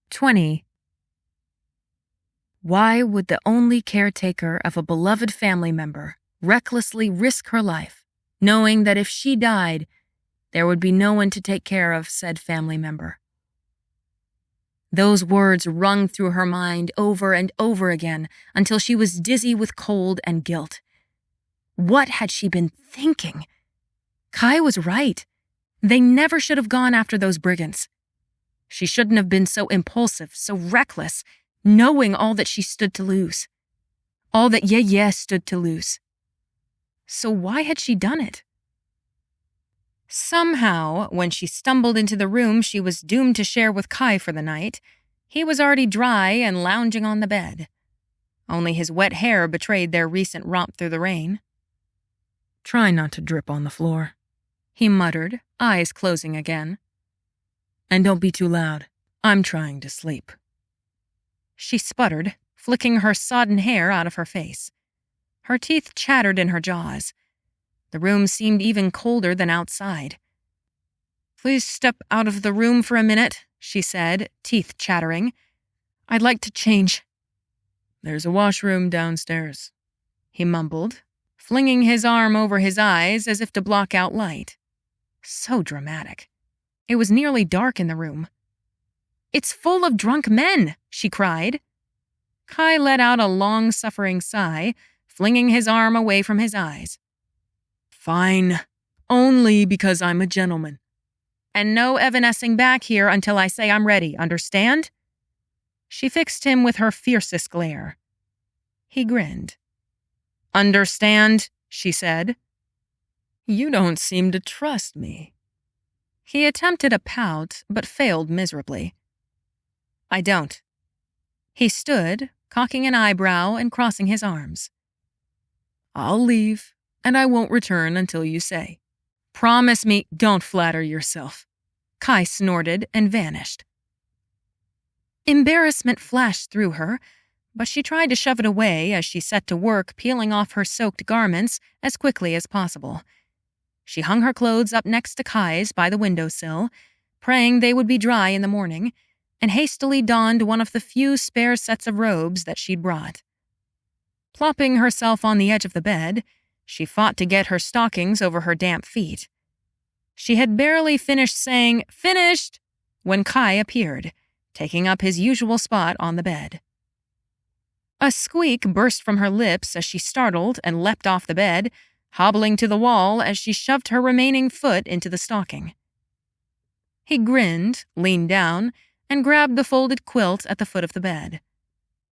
20. Why would the only caretaker of a beloved family member recklessly risk her life, knowing that if she died, there would be no one to take care of said family member? Those words rung through her mind over and over again until she was dizzy with cold and guilt. What had she been thinking? Kai was right. They never should have gone after those brigands. She shouldn't have been so impulsive, so reckless, knowing all that she stood to lose. All that Ye stood to lose. So why had she done it? Somehow, when she stumbled into the room she was doomed to share with Kai for the night, he was already dry and lounging on the bed. Only his wet hair betrayed their recent romp through the rain. "Try not to drip on the floor," he muttered, eyes closing again. "And don't be too loud. I'm trying to sleep." She sputtered, flicking her sodden hair out of her face. Her teeth chattered in her jaws. The room seemed even colder than outside. "Please step out of the room for a minute," she said, teeth chattering. "I'd like to change." "There's a washroom downstairs," he mumbled, flinging his arm over his eyes as if to block out light. So dramatic. It was nearly dark in the room. "It's full of drunk men," she cried. Kai let out a long-suffering sigh, flinging his arm away from his eyes. "Fine. Only because I'm a gentleman. And no evanescing back here until I say I'm ready, understand?" She fixed him with her fiercest glare. He grinned. "Understand," she said. "You don't seem to trust me." He attempted a pout, but failed miserably. "I don't." He stood, cocking an eyebrow and crossing his arms. "I'll leave, and I won't return until you say." "Promise me—" "Don't flatter yourself." Kai snorted and vanished. Embarrassment flashed through her, but she tried to shove it away as she set to work peeling off her soaked garments as quickly as possible. She hung her clothes up next to Kai's by the windowsill, praying they would be dry in the morning, and hastily donned one of the few spare sets of robes that she'd brought. Plopping herself on the edge of the bed, she fought to get her stockings over her damp feet. She had barely finished saying, "Finished!" when Kai appeared, taking up his usual spot on the bed. A squeak burst from her lips as she startled and leapt off the bed, hobbling to the wall as she shoved her remaining foot into the stocking. He grinned, leaned down, and grabbed the folded quilt at the foot of the bed.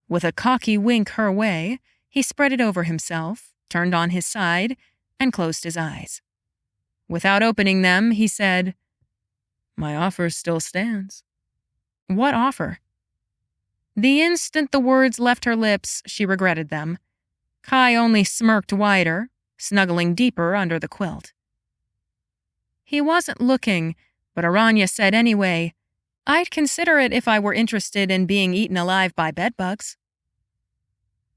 With a cocky wink her way, he spread it over himself, turned on his side, and closed his eyes. Without opening them, he said, "My offer still stands." "What offer?" The instant the words left her lips, she regretted them. Kai only smirked wider, snuggling deeper under the quilt. He wasn't looking, but Aranya said anyway, "I'd consider it if I were interested in being eaten alive by bedbugs."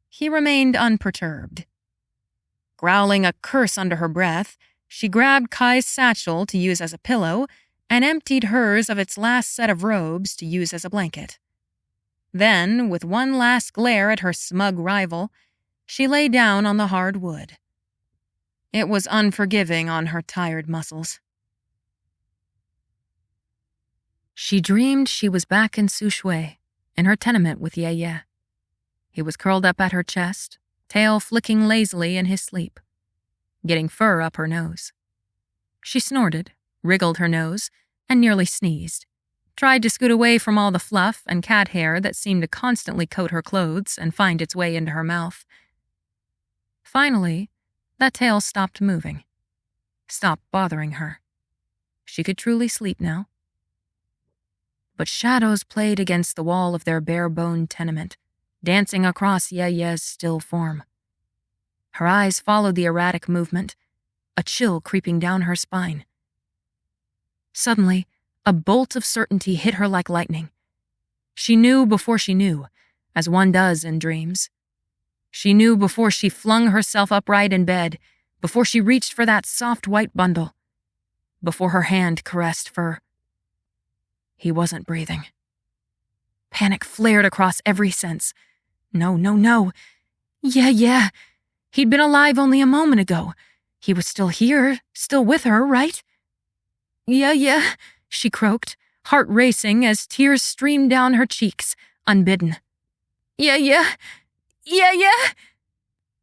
He remained unperturbed. Growling a curse under her breath, she grabbed Kai's satchel to use as a pillow and emptied hers of its last set of robes to use as a blanket. Then, with one last glare at her smug rival, she lay down on the hard wood. It was unforgiving on her tired muscles. She dreamed she was back in Sushui, in her tenement with Ye. He was curled up at her chest, tail flicking lazily in his sleep, getting fur up her nose. She snorted, wriggled her nose, and nearly sneezed, tried to scoot away from all the fluff and cat hair that seemed to constantly coat her clothes and find its way into her mouth. Finally, that tail stopped moving, stopped bothering her. She could truly sleep now. But shadows played against the wall of their bare-boned tenement, dancing across Ye's still form. Her eyes followed the erratic movement, a chill creeping down her spine. Suddenly, a bolt of certainty hit her like lightning. She knew before she knew, as one does in dreams. She knew before she flung herself upright in bed, before she reached for that soft white bundle, before her hand caressed fur. He wasn't breathing. Panic flared across every sense. No, no, no. Yeah. He'd been alive only a moment ago. He was still here, still with her, right? Yeah, she croaked, heart racing as tears streamed down her cheeks, unbidden. Yeah.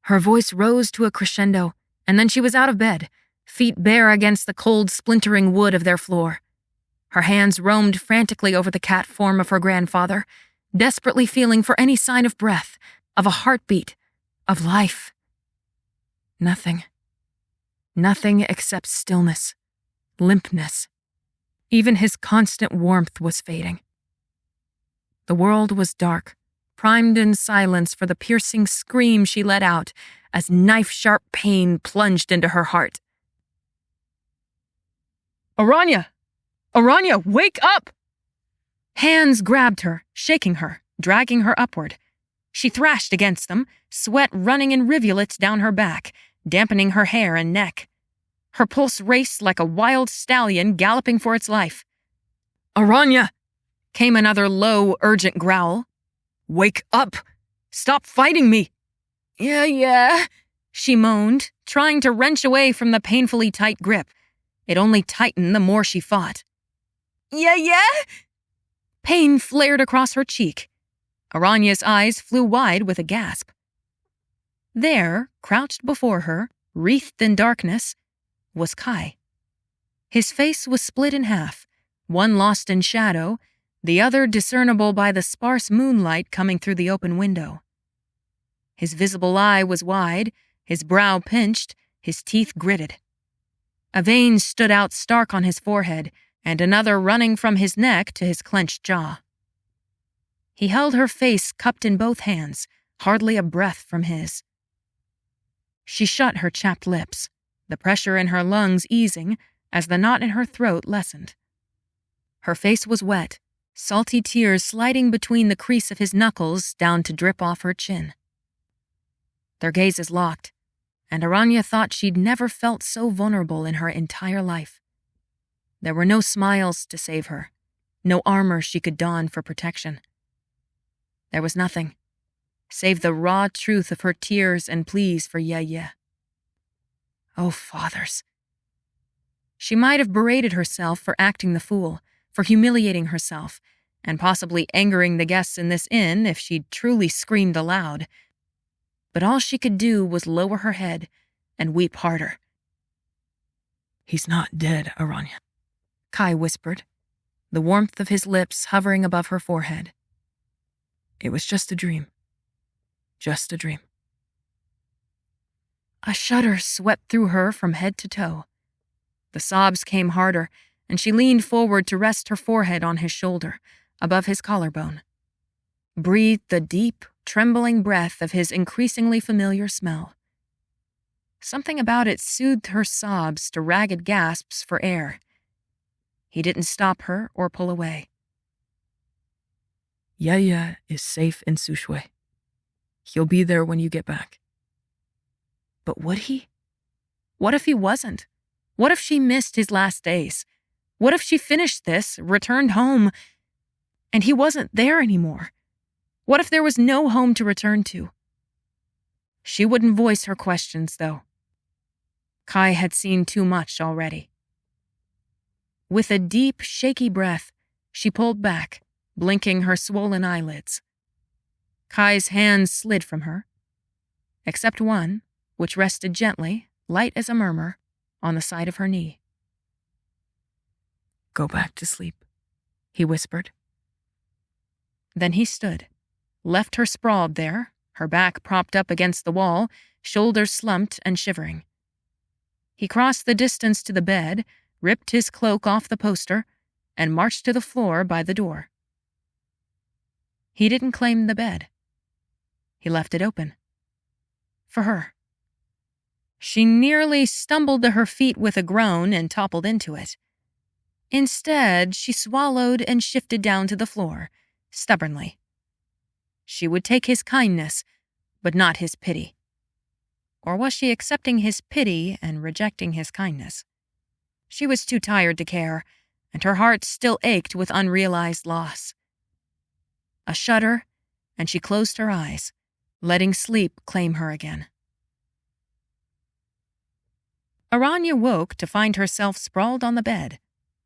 Her voice rose to a crescendo, and then she was out of bed, feet bare against the cold, splintering wood of their floor. Her hands roamed frantically over the cat form of her grandfather, desperately feeling for any sign of breath, of a heartbeat, of life. Nothing. Nothing except stillness, limpness. Even his constant warmth was fading. The world was dark, primed in silence for the piercing scream she let out as knife-sharp pain plunged into her heart. Aranya! Aranya, wake up! Hands grabbed her, shaking her, dragging her upward. She thrashed against them, sweat running in rivulets down her back, dampening her hair and neck. Her pulse raced like a wild stallion galloping for its life. Aranya! Came another low, urgent growl. Wake up! Stop fighting me! Yeah, she moaned, trying to wrench away from the painfully tight grip. It only tightened the more she fought. Yeah? Pain flared across her cheek. Aranya's eyes flew wide with a gasp. There, crouched before her, wreathed in darkness, was Kai. His face was split in half, one lost in shadow, the other discernible by the sparse moonlight coming through the open window. His visible eye was wide, his brow pinched, his teeth gritted. A vein stood out stark on his forehead, and another running from his neck to his clenched jaw. He held her face cupped in both hands, hardly a breath from his. She shut her chapped lips, the pressure in her lungs easing as the knot in her throat lessened. Her face was wet, salty tears sliding between the crease of his knuckles down to drip off her chin. Their gazes locked, and Aranya thought she'd never felt so vulnerable in her entire life. There were no smiles to save her, no armor she could don for protection. There was nothing, save the raw truth of her tears and pleas for yeah. Oh, fathers. She might have berated herself for acting the fool, for humiliating herself, and possibly angering the guests in this inn if she'd truly screamed aloud. But all she could do was lower her head and weep harder. He's not dead, Aranya, Kai whispered, the warmth of his lips hovering above her forehead. It was just a dream. Just a dream. A shudder swept through her from head to toe. The sobs came harder, and she leaned forward to rest her forehead on his shoulder, above his collarbone. Breathed the deep, trembling breath of his increasingly familiar smell. Something about it soothed her sobs to ragged gasps for air. He didn't stop her or pull away. Yaya is safe in Sushui. He'll be there when you get back. But would he? What if he wasn't? What if she missed his last days? What if she finished this, returned home, and he wasn't there anymore? What if there was no home to return to? She wouldn't voice her questions, though. Kai had seen too much already. With a deep, shaky breath, she pulled back, blinking her swollen eyelids. Kai's hands slid from her, except one, which rested gently, light as a murmur, on the side of her knee. Go back to sleep, he whispered. Then he stood, left her sprawled there, her back propped up against the wall, shoulders slumped and shivering. He crossed the distance to the bed, ripped his cloak off the poster, and marched to the floor by the door. He didn't claim the bed. He left it open. For her. She nearly stumbled to her feet with a groan and toppled into it. Instead, she swallowed and shifted down to the floor, stubbornly. She would take his kindness, but not his pity. Or was she accepting his pity and rejecting his kindness? She was too tired to care, and her heart still ached with unrealized loss. A shudder, and she closed her eyes, letting sleep claim her again. Aranya woke to find herself sprawled on the bed,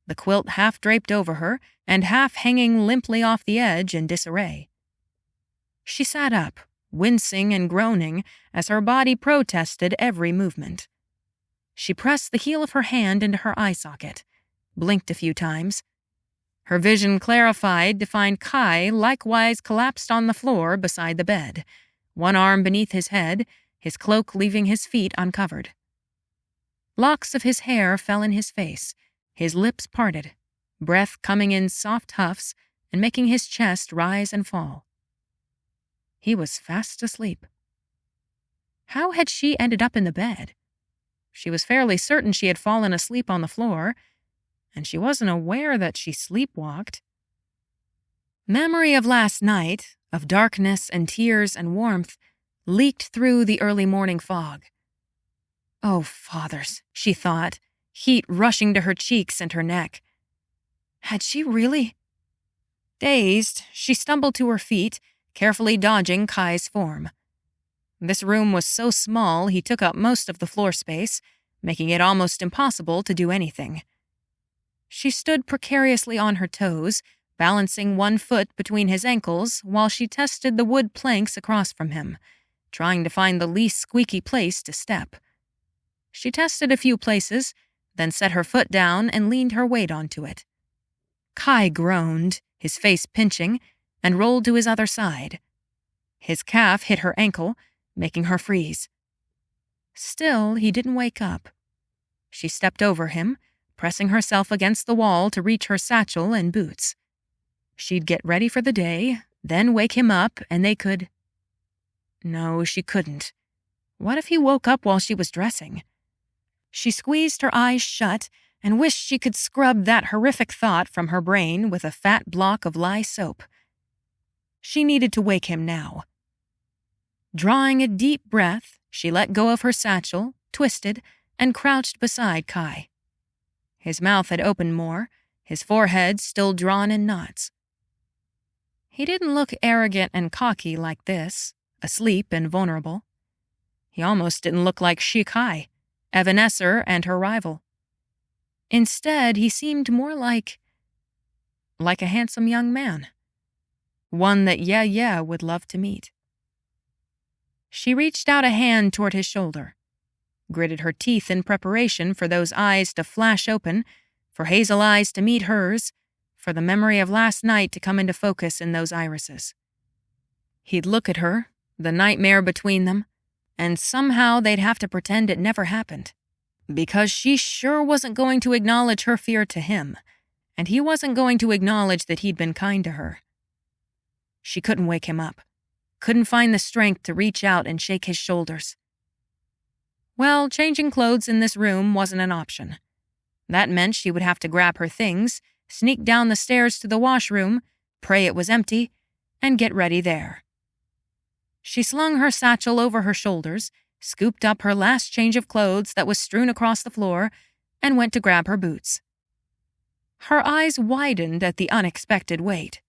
the quilt half draped over her and half hanging limply off the edge in disarray. She sat up, wincing and groaning as her body protested every movement. She pressed the heel of her hand into her eye socket, blinked a few times. Her vision clarified to find Kai likewise collapsed on the floor beside the bed, one arm beneath his head, his cloak leaving his feet uncovered. Locks of his hair fell in his face, his lips parted, breath coming in soft huffs and making his chest rise and fall. He was fast asleep. How had she ended up in the bed? She was fairly certain she had fallen asleep on the floor, and she wasn't aware that she sleepwalked. Memory of last night, of darkness and tears and warmth, leaked through the early morning fog. Oh, fathers, she thought, heat rushing to her cheeks and her neck. Had she really? Dazed, she stumbled to her feet, carefully dodging Kai's form. This room was so small he took up most of the floor space, making it almost impossible to do anything. She stood precariously on her toes, balancing one foot between his ankles while she tested the wood planks across from him, trying to find the least squeaky place to step. She tested a few places, then set her foot down and leaned her weight onto it. Kai groaned, his face pinching, and rolled to his other side. His calf hit her ankle, making her freeze. Still, he didn't wake up. She stepped over him, pressing herself against the wall to reach her satchel and boots. She'd get ready for the day, then wake him up, and they could... No, she couldn't. What if he woke up while she was dressing? She squeezed her eyes shut and wished she could scrub that horrific thought from her brain with a fat block of lye soap. She needed to wake him now. Drawing a deep breath, she let go of her satchel, twisted, and crouched beside Kai. His mouth had opened more, his forehead still drawn in knots. He didn't look arrogant and cocky like this, asleep and vulnerable. He almost didn't look like Shi Kai, Evanescer and her rival. Instead, he seemed more like a handsome young man. One that Yeah would love to meet. She reached out a hand toward his shoulder, gritted her teeth in preparation for those eyes to flash open, for hazel eyes to meet hers, for the memory of last night to come into focus in those irises. He'd look at her, the nightmare between them, and somehow they'd have to pretend it never happened, because she sure wasn't going to acknowledge her fear to him, and he wasn't going to acknowledge that he'd been kind to her. She couldn't wake him up, couldn't find the strength to reach out and shake his shoulders. Well, changing clothes in this room wasn't an option. That meant she would have to grab her things, sneak down the stairs to the washroom, pray it was empty, and get ready there. She slung her satchel over her shoulders, scooped up her last change of clothes that was strewn across the floor, and went to grab her boots. Her eyes widened at the unexpected weight.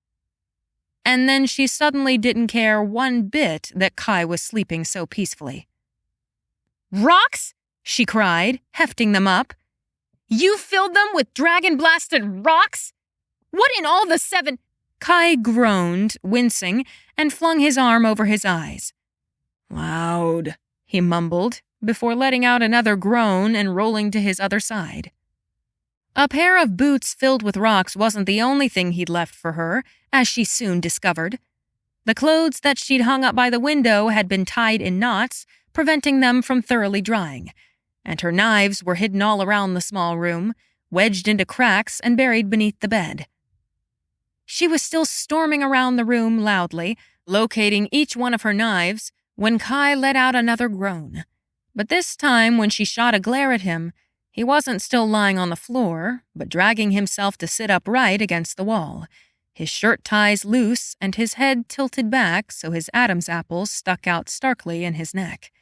And then she suddenly didn't care one bit that Kai was sleeping so peacefully. "Rocks?" she cried, hefting them up. "You filled them with dragon-blasted rocks? What in all the seven—" Kai groaned, wincing, and flung his arm over his eyes. "Loud," he mumbled, before letting out another groan and rolling to his other side. A pair of boots filled with rocks wasn't the only thing he'd left for her, as she soon discovered. The clothes that she'd hung up by the window had been tied in knots, preventing them from thoroughly drying, and her knives were hidden all around the small room, wedged into cracks and buried beneath the bed. She was still storming around the room loudly, locating each one of her knives, when Kai let out another groan. But this time, when she shot a glare at him, he wasn't still lying on the floor, but dragging himself to sit upright against the wall, his shirt ties loose and his head tilted back so his Adam's apples stuck out starkly in his neck.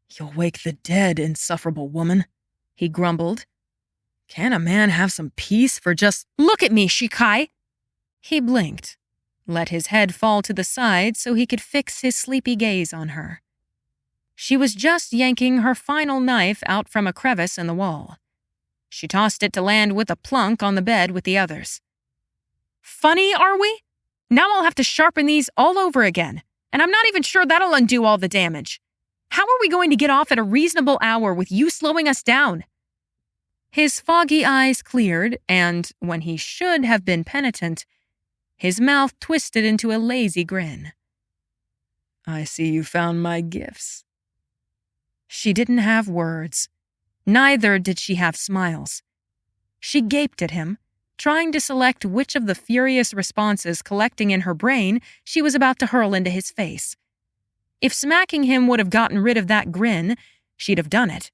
"You'll wake the dead, insufferable woman," he grumbled. "Can't a man have some peace for just—" "Look at me, Shi Kai!" He blinked. let his head fall to the side so he could fix his sleepy gaze on her. She was just yanking her final knife out from a crevice in the wall. She tossed it to land with a plunk on the bed with the others. Funny, are we? Now I'll have to sharpen these all over again, and I'm not even sure that'll undo all the damage. How are we going to get off at a reasonable hour with you slowing us down? His foggy eyes cleared, and when he should have been penitent, his mouth twisted into a lazy grin. I see you found my gifts. She didn't have words. Neither did she have smiles. She gaped at him, trying to select which of the furious responses collecting in her brain she was about to hurl into his face. If smacking him would have gotten rid of that grin, she'd have done it.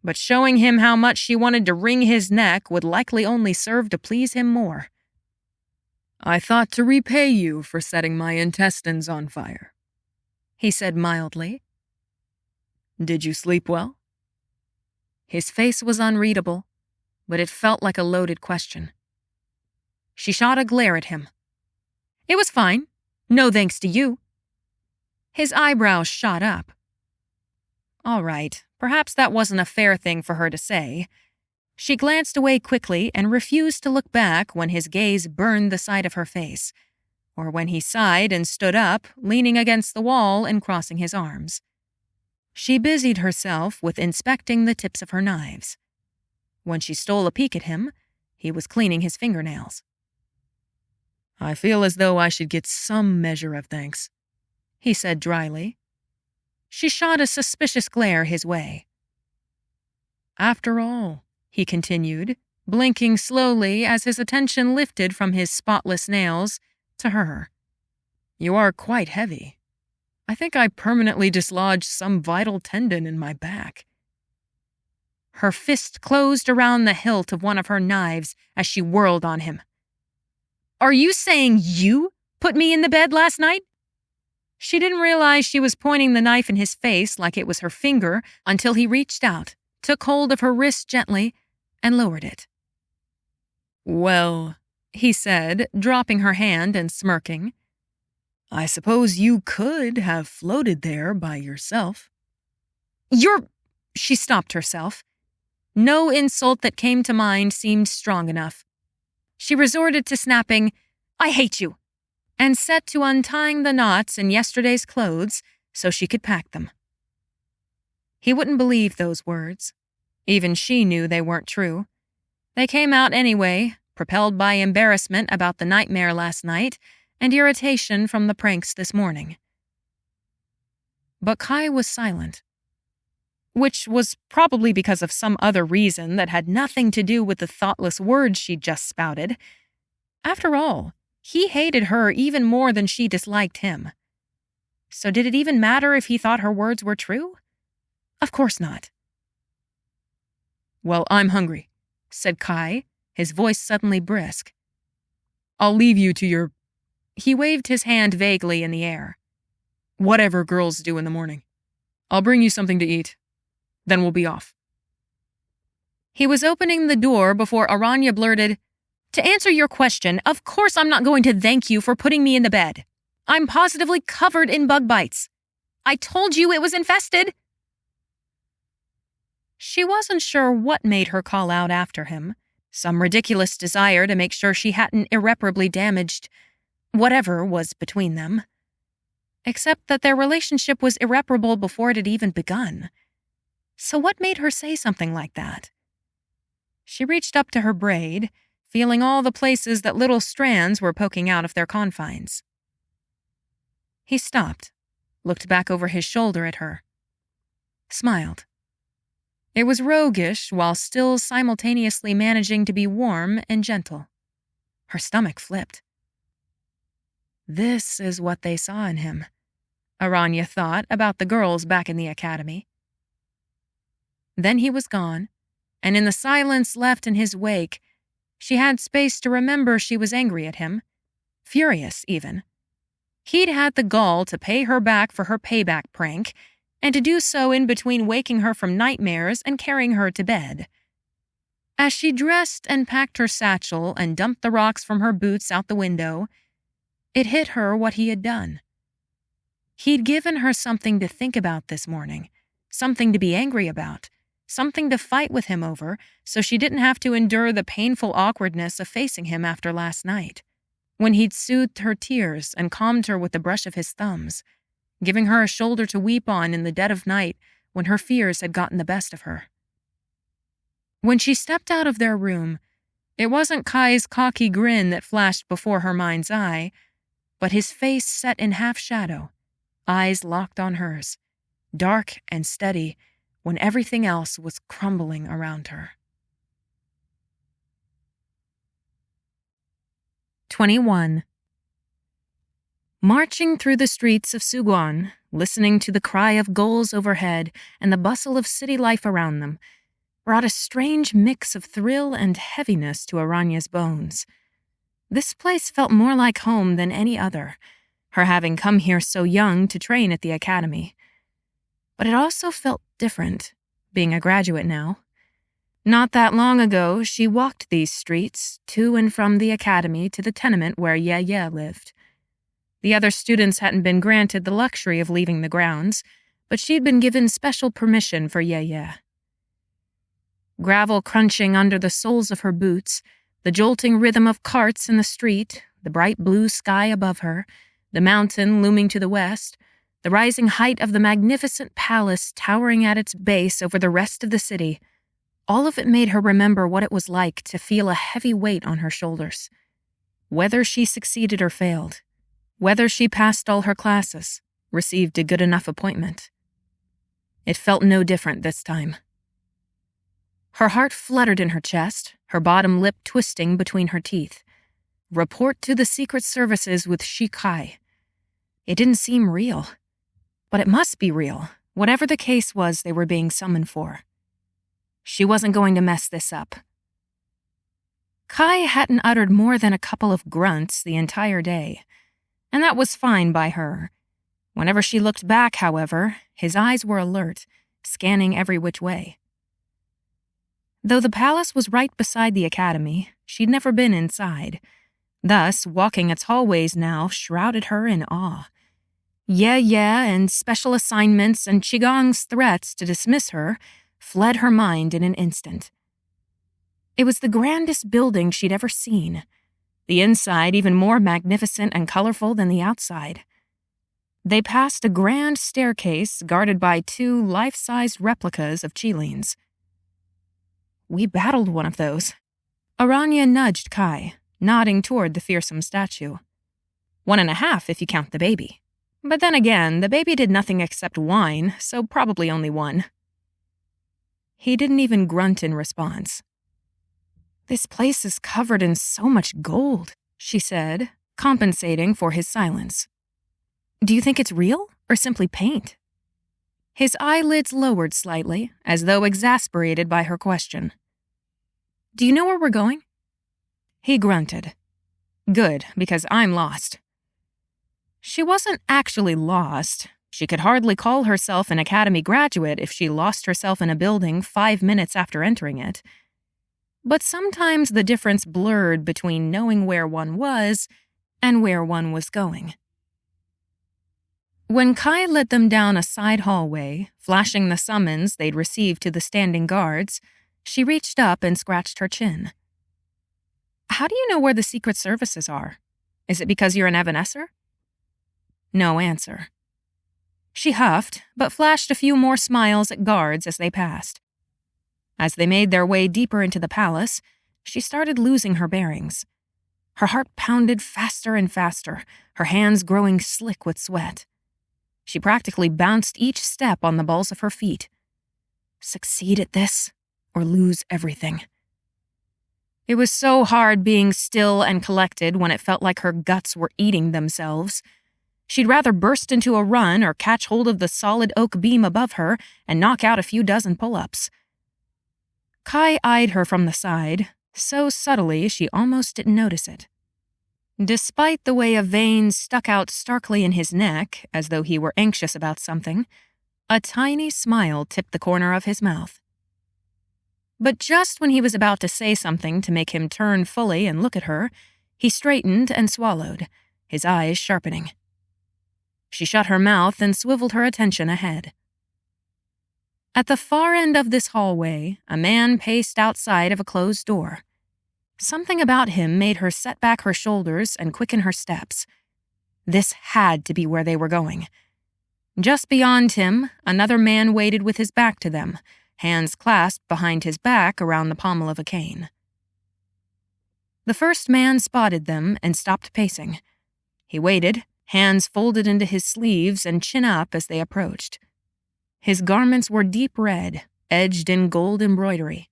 But showing him how much she wanted to wring his neck would likely only serve to please him more. I thought to repay you for setting my intestines on fire, he said mildly. Did you sleep well? His face was unreadable, but it felt like a loaded question. She shot a glare at him. It was fine. No thanks to you. His eyebrows shot up. All right, perhaps that wasn't a fair thing for her to say. She glanced away quickly and refused to look back when his gaze burned the side of her face, or when he sighed and stood up, leaning against the wall and crossing his arms. She busied herself with inspecting the tips of her knives. When she stole a peek at him, he was cleaning his fingernails. I feel as though I should get some measure of thanks, he said dryly. She shot a suspicious glare his way. After all, he continued, blinking slowly as his attention lifted from his spotless nails to her. You are quite heavy. I think I permanently dislodged some vital tendon in my back. Her fist closed around the hilt of one of her knives as she whirled on him. Are you saying you put me in the bed last night? She didn't realize she was pointing the knife in his face like it was her finger until he reached out, took hold of her wrist gently, and lowered it. Well, he said, dropping her hand and smirking, I suppose you could have floated there by yourself. She stopped herself. No insult that came to mind seemed strong enough. She resorted to snapping, I hate you, and set to untying the knots in yesterday's clothes so she could pack them. He wouldn't believe those words. Even she knew they weren't true. They came out anyway, propelled by embarrassment about the nightmare last night and irritation from the pranks this morning. But Kai was silent, which was probably because of some other reason that had nothing to do with the thoughtless words she'd just spouted. After all, he hated her even more than she disliked him. So did it even matter if he thought her words were true? Of course not. Well, I'm hungry, said Kai, his voice suddenly brisk. I'll leave you to your... He waved his hand vaguely in the air. Whatever girls do in the morning. I'll bring you something to eat. Then we'll be off. He was opening the door before Aranya blurted, To answer your question, of course I'm not going to thank you for putting me in the bed. I'm positively covered in bug bites. I told you it was infested. She wasn't sure what made her call out after him. Some ridiculous desire to make sure she hadn't irreparably damaged whatever was between them. Except that their relationship was irreparable before it had even begun. So what made her say something like that? She reached up to her braid, feeling all the places that little strands were poking out of their confines. He stopped, looked back over his shoulder at her, smiled. It was roguish while still simultaneously managing to be warm and gentle. Her stomach flipped. This is what they saw in him, Aranya thought about the girls back in the academy. Then he was gone, and in the silence left in his wake, she had space to remember she was angry at him, furious even. He'd had the gall to pay her back for her payback prank, and to do so in between waking her from nightmares and carrying her to bed. As she dressed and packed her satchel and dumped the rocks from her boots out the window, It hit her what he had done. He'd given her something to think about this morning, something to be angry about, something to fight with him over, so she didn't have to endure the painful awkwardness of facing him after last night, when he'd soothed her tears and calmed her with the brush of his thumbs, giving her a shoulder to weep on in the dead of night when her fears had gotten the best of her. When she stepped out of their room, it wasn't Kai's cocky grin that flashed before her mind's eye, but his face set in half shadow, eyes locked on hers, dark and steady when everything else was crumbling around her. 21. Marching through the streets of Suguan, listening to the cry of gulls overhead and the bustle of city life around them, brought a strange mix of thrill and heaviness to Aranya's bones. This place felt more like home than any other, her having come here so young to train at the academy. But it also felt different, being a graduate now. Not that long ago, she walked these streets, to and from the academy to the tenement where Ye lived. The other students hadn't been granted the luxury of leaving the grounds, but she'd been given special permission for Ye. Gravel crunching under the soles of her boots, the jolting rhythm of carts in the street, the bright blue sky above her, the mountain looming to the west, the rising height of the magnificent palace towering at its base over the rest of the city, all of it made her remember what it was like to feel a heavy weight on her shoulders. Whether she succeeded or failed, whether she passed all her classes, received a good enough appointment. It felt no different this time. Her heart fluttered in her chest, her bottom lip twisting between her teeth. Report to the Secret Services with Shi Kai. It didn't seem real. But it must be real, whatever the case was they were being summoned for. She wasn't going to mess this up. Kai hadn't uttered more than a couple of grunts the entire day, and that was fine by her. Whenever she looked back, however, his eyes were alert, scanning every which way. Though the palace was right beside the academy, she'd never been inside. Thus, walking its hallways now shrouded her in awe. And special assignments and Qigong's threats to dismiss her fled her mind in an instant. It was the grandest building she'd ever seen, the inside even more magnificent and colorful than the outside. They passed a grand staircase guarded by 2 life-sized replicas of Qilins. We battled one of those. Aranya nudged Kai, nodding toward the fearsome statue. 1.5 if you count the baby. But then again, the baby did nothing except whine, so probably only 1. He didn't even grunt in response. This place is covered in so much gold, she said, compensating for his silence. Do you think it's real or simply paint? His eyelids lowered slightly, as though exasperated by her question. Do you know where we're going? He grunted. Good, because I'm lost. She wasn't actually lost. She could hardly call herself an academy graduate if she lost herself in a building 5 minutes after entering it. But sometimes the difference blurred between knowing where one was and where one was going. When Kai led them down a side hallway, flashing the summons they'd received to the standing guards, she reached up and scratched her chin. How do you know where the Secret Services are? Is it because you're an Evanescer? No answer. She huffed, but flashed a few more smiles at guards as they passed. As they made their way deeper into the palace, she started losing her bearings. Her heart pounded faster and faster, her hands growing slick with sweat. She practically bounced each step on the balls of her feet. Succeed at this, or lose everything. It was so hard being still and collected when it felt like her guts were eating themselves. She'd rather burst into a run or catch hold of the solid oak beam above her and knock out a few dozen pull-ups. Kai eyed her from the side, so subtly she almost didn't notice it. Despite the way a vein stuck out starkly in his neck, as though he were anxious about something, a tiny smile tipped the corner of his mouth. But just when he was about to say something to make him turn fully and look at her, he straightened and swallowed, his eyes sharpening. She shut her mouth and swiveled her attention ahead. At the far end of this hallway, a man paced outside of a closed door. Something about him made her set back her shoulders and quicken her steps. This had to be where they were going. Just beyond him, another man waited with his back to them, hands clasped behind his back around the pommel of a cane. The first man spotted them and stopped pacing. He waited, hands folded into his sleeves and chin up as they approached. His garments were deep red, edged in gold embroidery.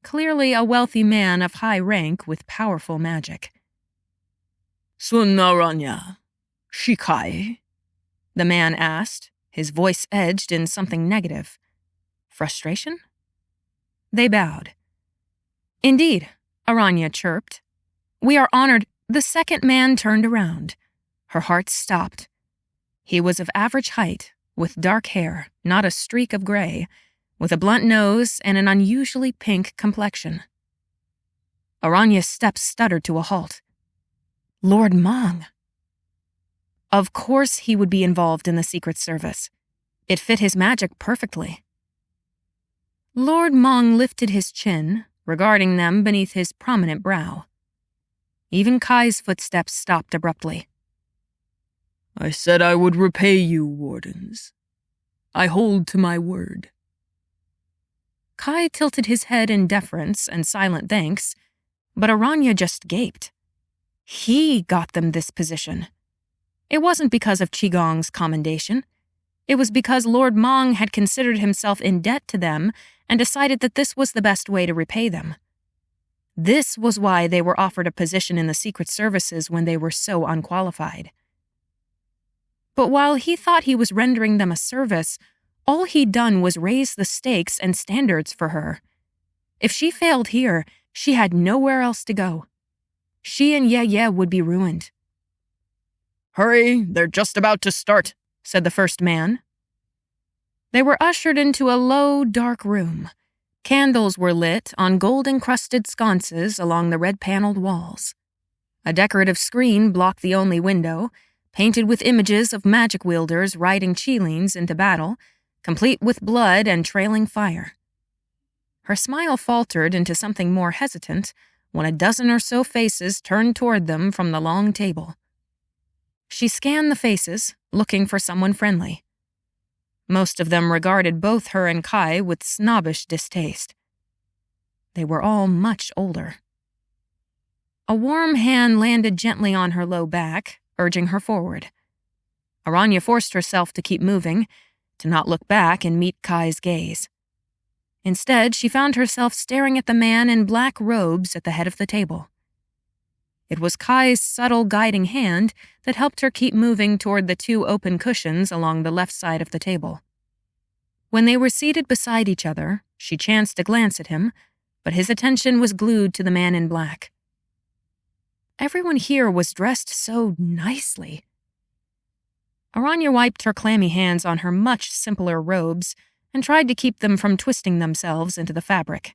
Clearly a wealthy man of high rank with powerful magic. Aranya, Shi Kai? The man asked, his voice edged in something negative. Frustration? They bowed. Indeed, Aranya chirped. We are honored. The second man turned around. Her heart stopped. He was of average height, with dark hair, not a streak of gray, with a blunt nose and an unusually pink complexion. Aranya's steps stuttered to a halt. Lord Mong. Of course he would be involved in the Secret Service. It fit his magic perfectly. Lord Mong lifted his chin, regarding them beneath his prominent brow. Even Kai's footsteps stopped abruptly. I said I would repay you, wardens. I hold to my word. Kai tilted his head in deference and silent thanks, but Aranya just gaped. He got them this position. It wasn't because of Qigong's commendation. It was because Lord Mong had considered himself in debt to them and decided that this was the best way to repay them. This was why they were offered a position in the Secret Services when they were so unqualified. But while he thought he was rendering them a service, all he'd done was raise the stakes and standards for her. If she failed here, she had nowhere else to go. She and Ye would be ruined. Hurry, they're just about to start, said the first man. They were ushered into a low, dark room. Candles were lit on gold-encrusted sconces along the red-paneled walls. A decorative screen blocked the only window, painted with images of magic-wielders riding Qilins into battle, complete with blood and trailing fire. Her smile faltered into something more hesitant when a dozen or so faces turned toward them from the long table. She scanned the faces, looking for someone friendly. Most of them regarded both her and Kai with snobbish distaste. They were all much older. A warm hand landed gently on her low back, urging her forward. Aranya forced herself to keep moving, to not look back and meet Kai's gaze. Instead, she found herself staring at the man in black robes at the head of the table. It was Kai's subtle guiding hand that helped her keep moving toward the two open cushions along the left side of the table. When they were seated beside each other, she chanced to glance at him, but his attention was glued to the man in black. Everyone here was dressed so nicely. Aranya wiped her clammy hands on her much simpler robes and tried to keep them from twisting themselves into the fabric.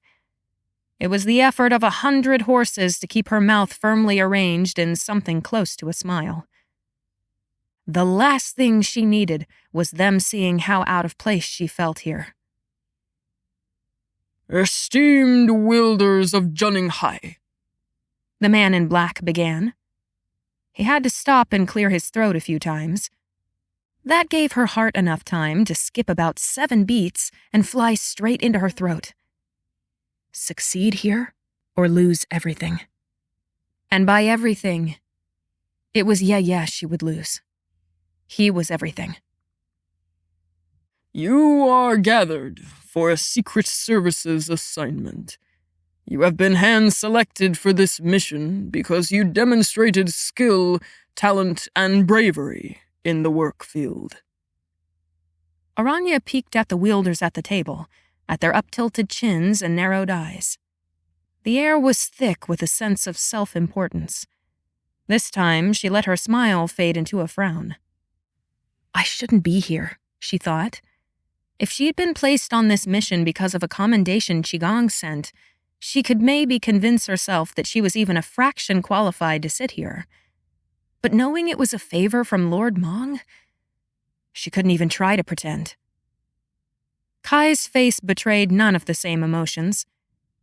It was the effort of 100 horses to keep her mouth firmly arranged in something close to a smile. The last thing she needed was them seeing how out of place she felt here. Esteemed wielders of Junninghai, the man in black began. He had to stop and clear his throat a few times. That gave her heart enough time to skip about 7 beats and fly straight into her throat. Succeed here or lose everything. And by everything, it was Ye she would lose. He was everything. You are gathered for a Secret Services assignment. You have been hand-selected for this mission because you demonstrated skill, talent, and bravery in the work field. Aranya peeked at the wielders at the table, at their up-tilted chins and narrowed eyes. The air was thick with a sense of self-importance. This time, she let her smile fade into a frown. I shouldn't be here, she thought. If she had been placed on this mission because of a commendation Qigong sent, she could maybe convince herself that she was even a fraction qualified to sit here. but knowing it was a favor from Lord Mong, she couldn't even try to pretend. Kai's face betrayed none of the same emotions.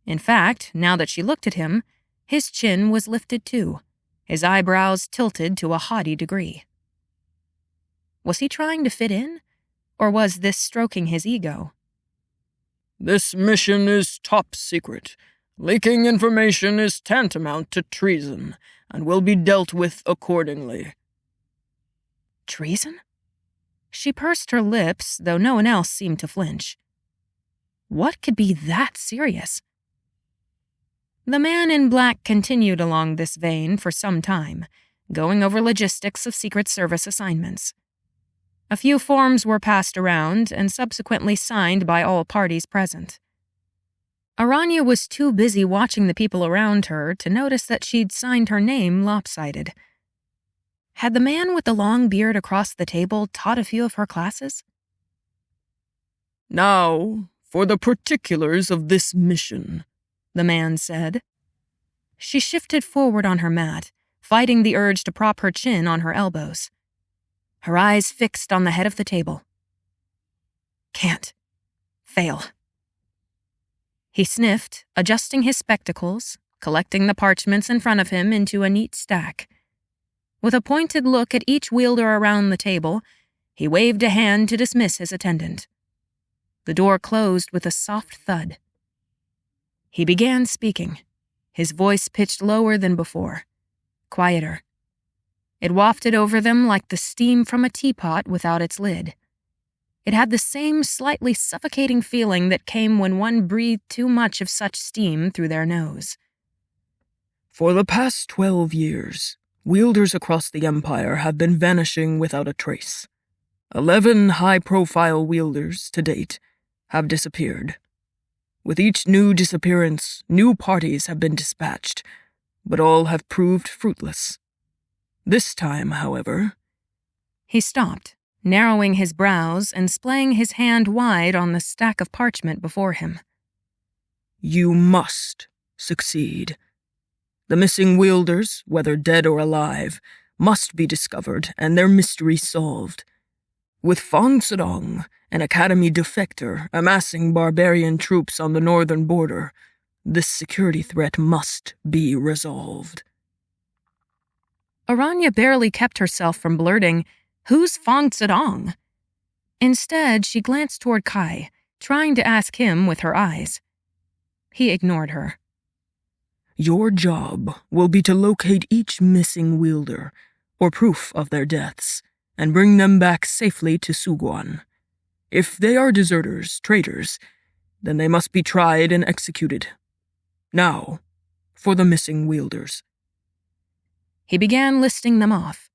In fact, now that she looked at him, his chin was lifted too, his eyebrows tilted to a haughty degree. Was he trying to fit in, or was this stroking his ego? This mission is top secret. Leaking information is tantamount to treason, and will be dealt with accordingly. Treason? She pursed her lips, though no one else seemed to flinch. What could be that serious? The man in black continued along this vein for some time, going over logistics of Secret Service assignments. A few forms were passed around and subsequently signed by all parties present. Aranya was too busy watching the people around her to notice that she'd signed her name lopsided. Had the man with the long beard across the table taught a few of her classes? Now, for the particulars of this mission, the man said. She shifted forward on her mat, fighting the urge to prop her chin on her elbows. Her eyes fixed on the head of the table. Can't. Fail. He sniffed, adjusting his spectacles, collecting the parchments in front of him into a neat stack. With a pointed look at each wielder around the table, he waved a hand to dismiss his attendant. The door closed with a soft thud. He began speaking, his voice pitched lower than before, quieter. It wafted over them like the steam from a teapot without its lid. It had the same slightly suffocating feeling that came when one breathed too much of such steam through their nose. For the past 12 years, wielders across the Empire have been vanishing without a trace. 11 high-profile wielders, to date, have disappeared. With each new disappearance, new parties have been dispatched, but all have proved fruitless. This time, however... He stopped, narrowing his brows and splaying his hand wide on the stack of parchment before him. You must succeed. The missing wielders, whether dead or alive, must be discovered and their mystery solved. With Fong Sedong, an academy defector, amassing barbarian troops on the northern border, this security threat must be resolved. Aranya barely kept herself from blurting, "Who's Fong Sedong?" Instead, she glanced toward Kai, trying to ask him with her eyes. He ignored her. Your job will be to locate each missing wielder, or proof of their deaths, and bring them back safely to Suguan. If they are deserters, traitors, then they must be tried and executed. Now, for the missing wielders. He began listing them off.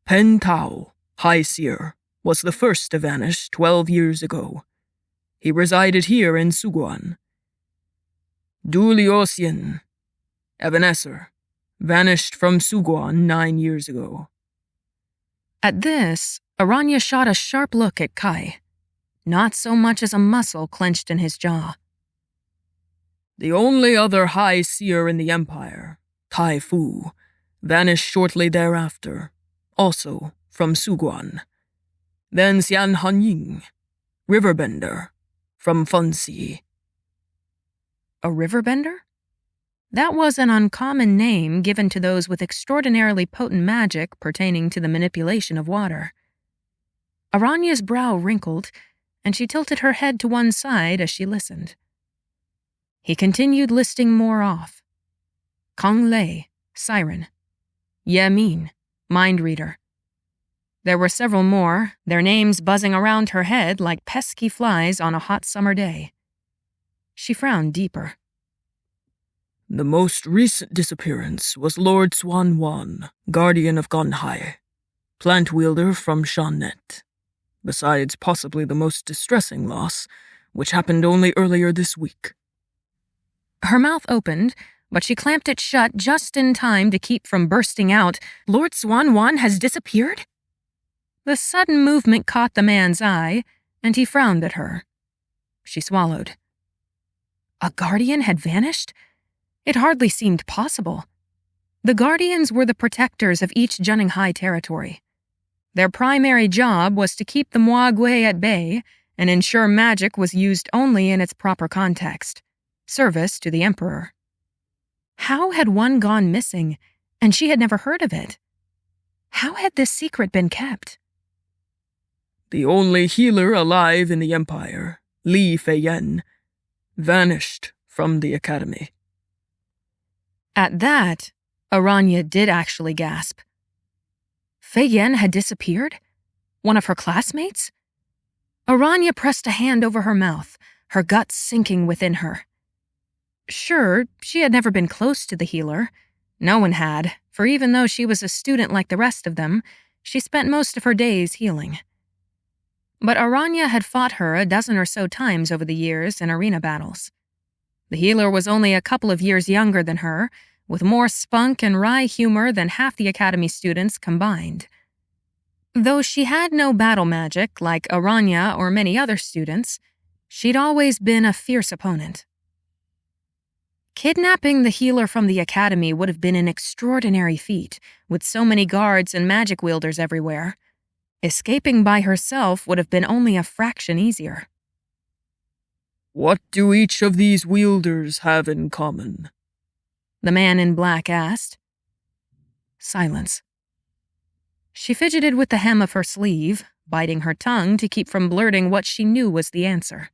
Pen Tao, High Seer, was the first to vanish 12 years ago. He resided here in Suguan. Du Liosien, Evanescer, vanished from Suguan 9 years ago. At this, Aranya shot a sharp look at Kai. Not so much as a muscle clenched in his jaw. The only other High Seer in the Empire, Tai Fu, vanished shortly thereafter, also from Suguan. Then Xian Hanying, Riverbender, from Funsi. A riverbender? That was an uncommon name given to those with extraordinarily potent magic pertaining to the manipulation of water. Aranya's brow wrinkled, and she tilted her head to one side as she listened. He continued listing more off. Kong Lei, Siren. Ye Min, Mind Reader. There were several more, their names buzzing around her head like pesky flies on a hot summer day. She frowned deeper. The most recent disappearance was Lord Swan Wan, Guardian of Gonhai, plant wielder from Shannet. Besides possibly the most distressing loss, which happened only earlier this week. Her mouth opened, but she clamped it shut just in time to keep from bursting out, "Lord Swan Wan has disappeared?" The sudden movement caught the man's eye, and he frowned at her. She swallowed. A guardian had vanished? It hardly seemed possible. The Guardians were the protectors of each High territory. Their primary job was to keep the Mwagwe at bay and ensure magic was used only in its proper context, service to the Emperor. How had one gone missing, and she had never heard of it? How had this secret been kept? The only healer alive in the Empire, Leigh, vanished from the academy. At that, Aranya did actually gasp. Fei-Yen had disappeared? One of her classmates? Aranya pressed a hand over her mouth, her guts sinking within her. Sure, she had never been close to the healer. No one had, for even though she was a student like the rest of them, she spent most of her days healing. But Aranya had fought her a dozen or so times over the years in arena battles. The healer was only a couple of years younger than her, with more spunk and wry humor than half the academy students combined. Though she had no battle magic like Aranya or many other students, she'd always been a fierce opponent. Kidnapping the healer from the academy would have been an extraordinary feat, with so many guards and magic-wielders everywhere. Escaping by herself would have been only a fraction easier. What do each of these wielders have in common? The man in black asked. Silence. She fidgeted with the hem of her sleeve, biting her tongue to keep from blurting what she knew was the answer.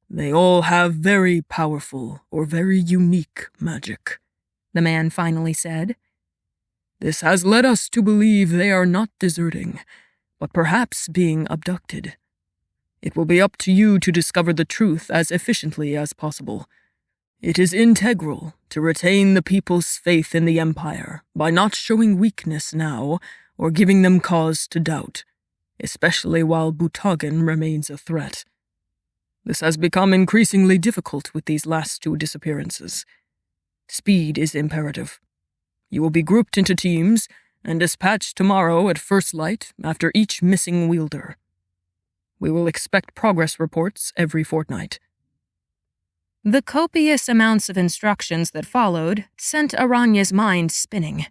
They all have very powerful or very unique magic, the man finally said. This has led us to believe they are not deserting, but perhaps being abducted. It will be up to you to discover the truth as efficiently as possible. It is integral to retain the people's faith in the Empire by not showing weakness now or giving them cause to doubt, especially while Butagan remains a threat. This has become increasingly difficult with these last two disappearances. Speed is imperative. You will be grouped into teams and dispatched tomorrow at first light after each missing wielder. We will expect progress reports every fortnight. The copious amounts of instructions that followed sent Aranya's mind spinning.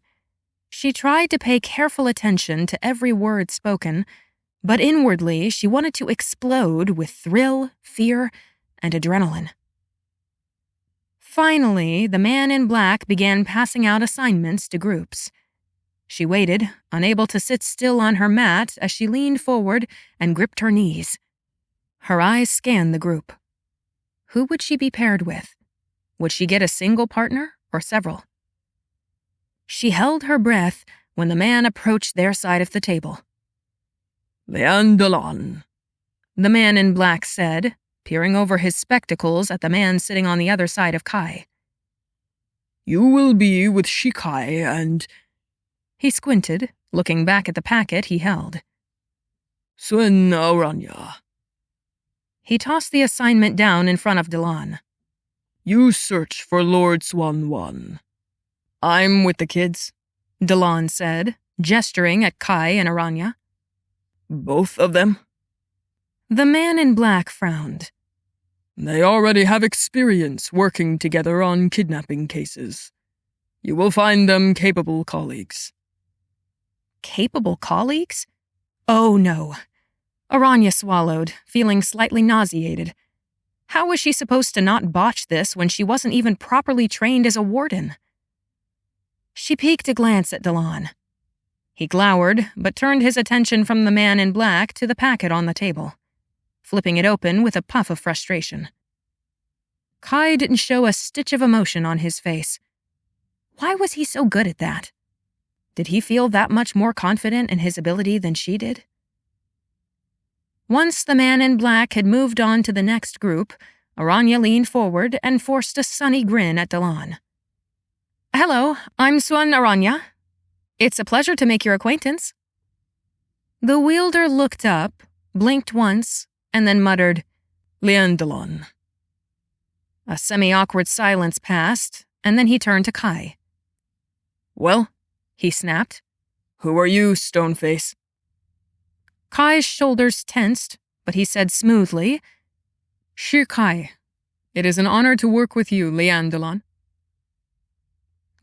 She tried to pay careful attention to every word spoken, but inwardly she wanted to explode with thrill, fear, and adrenaline. Finally, the man in black began passing out assignments to groups. She waited, unable to sit still on her mat as she leaned forward and gripped her knees. Her eyes scanned the group. Who would she be paired with? Would she get a single partner or several? She held her breath when the man approached their side of the table. Leigh, the man in black said, peering over his spectacles at the man sitting on the other side of Kai. You will be with Shi Kai and... He squinted, looking back at the packet he held. Aranya. He tossed the assignment down in front of Talon. You search for Lord Swan-1. I'm with the kids, Talon said, gesturing at Kai and Aranya. Both of them? The man in black frowned. They already have experience working together on kidnapping cases. You will find them capable colleagues. Capable colleagues? Oh no. Aranya swallowed, feeling slightly nauseated. How was she supposed to not botch this when she wasn't even properly trained as a warden? She peeked a glance at Talon. He glowered, but turned his attention from the man in black to the packet on the table, flipping it open with a puff of frustration. Kai didn't show a stitch of emotion on his face. Why was he so good at that? Did he feel that much more confident in his ability than she did? Once the man in black had moved on to the next group, Aranya leaned forward and forced a sunny grin at Talon. Hello, I'm Swan Aranya. It's a pleasure to make your acquaintance. The wielder looked up, blinked once, and then muttered, Leigh. A semi-awkward silence passed, and then he turned to Kai. Well, he snapped. Who are you, Stoneface? Kai's shoulders tensed, but he said smoothly, Shi Kai. It is an honor to work with you, Leigh.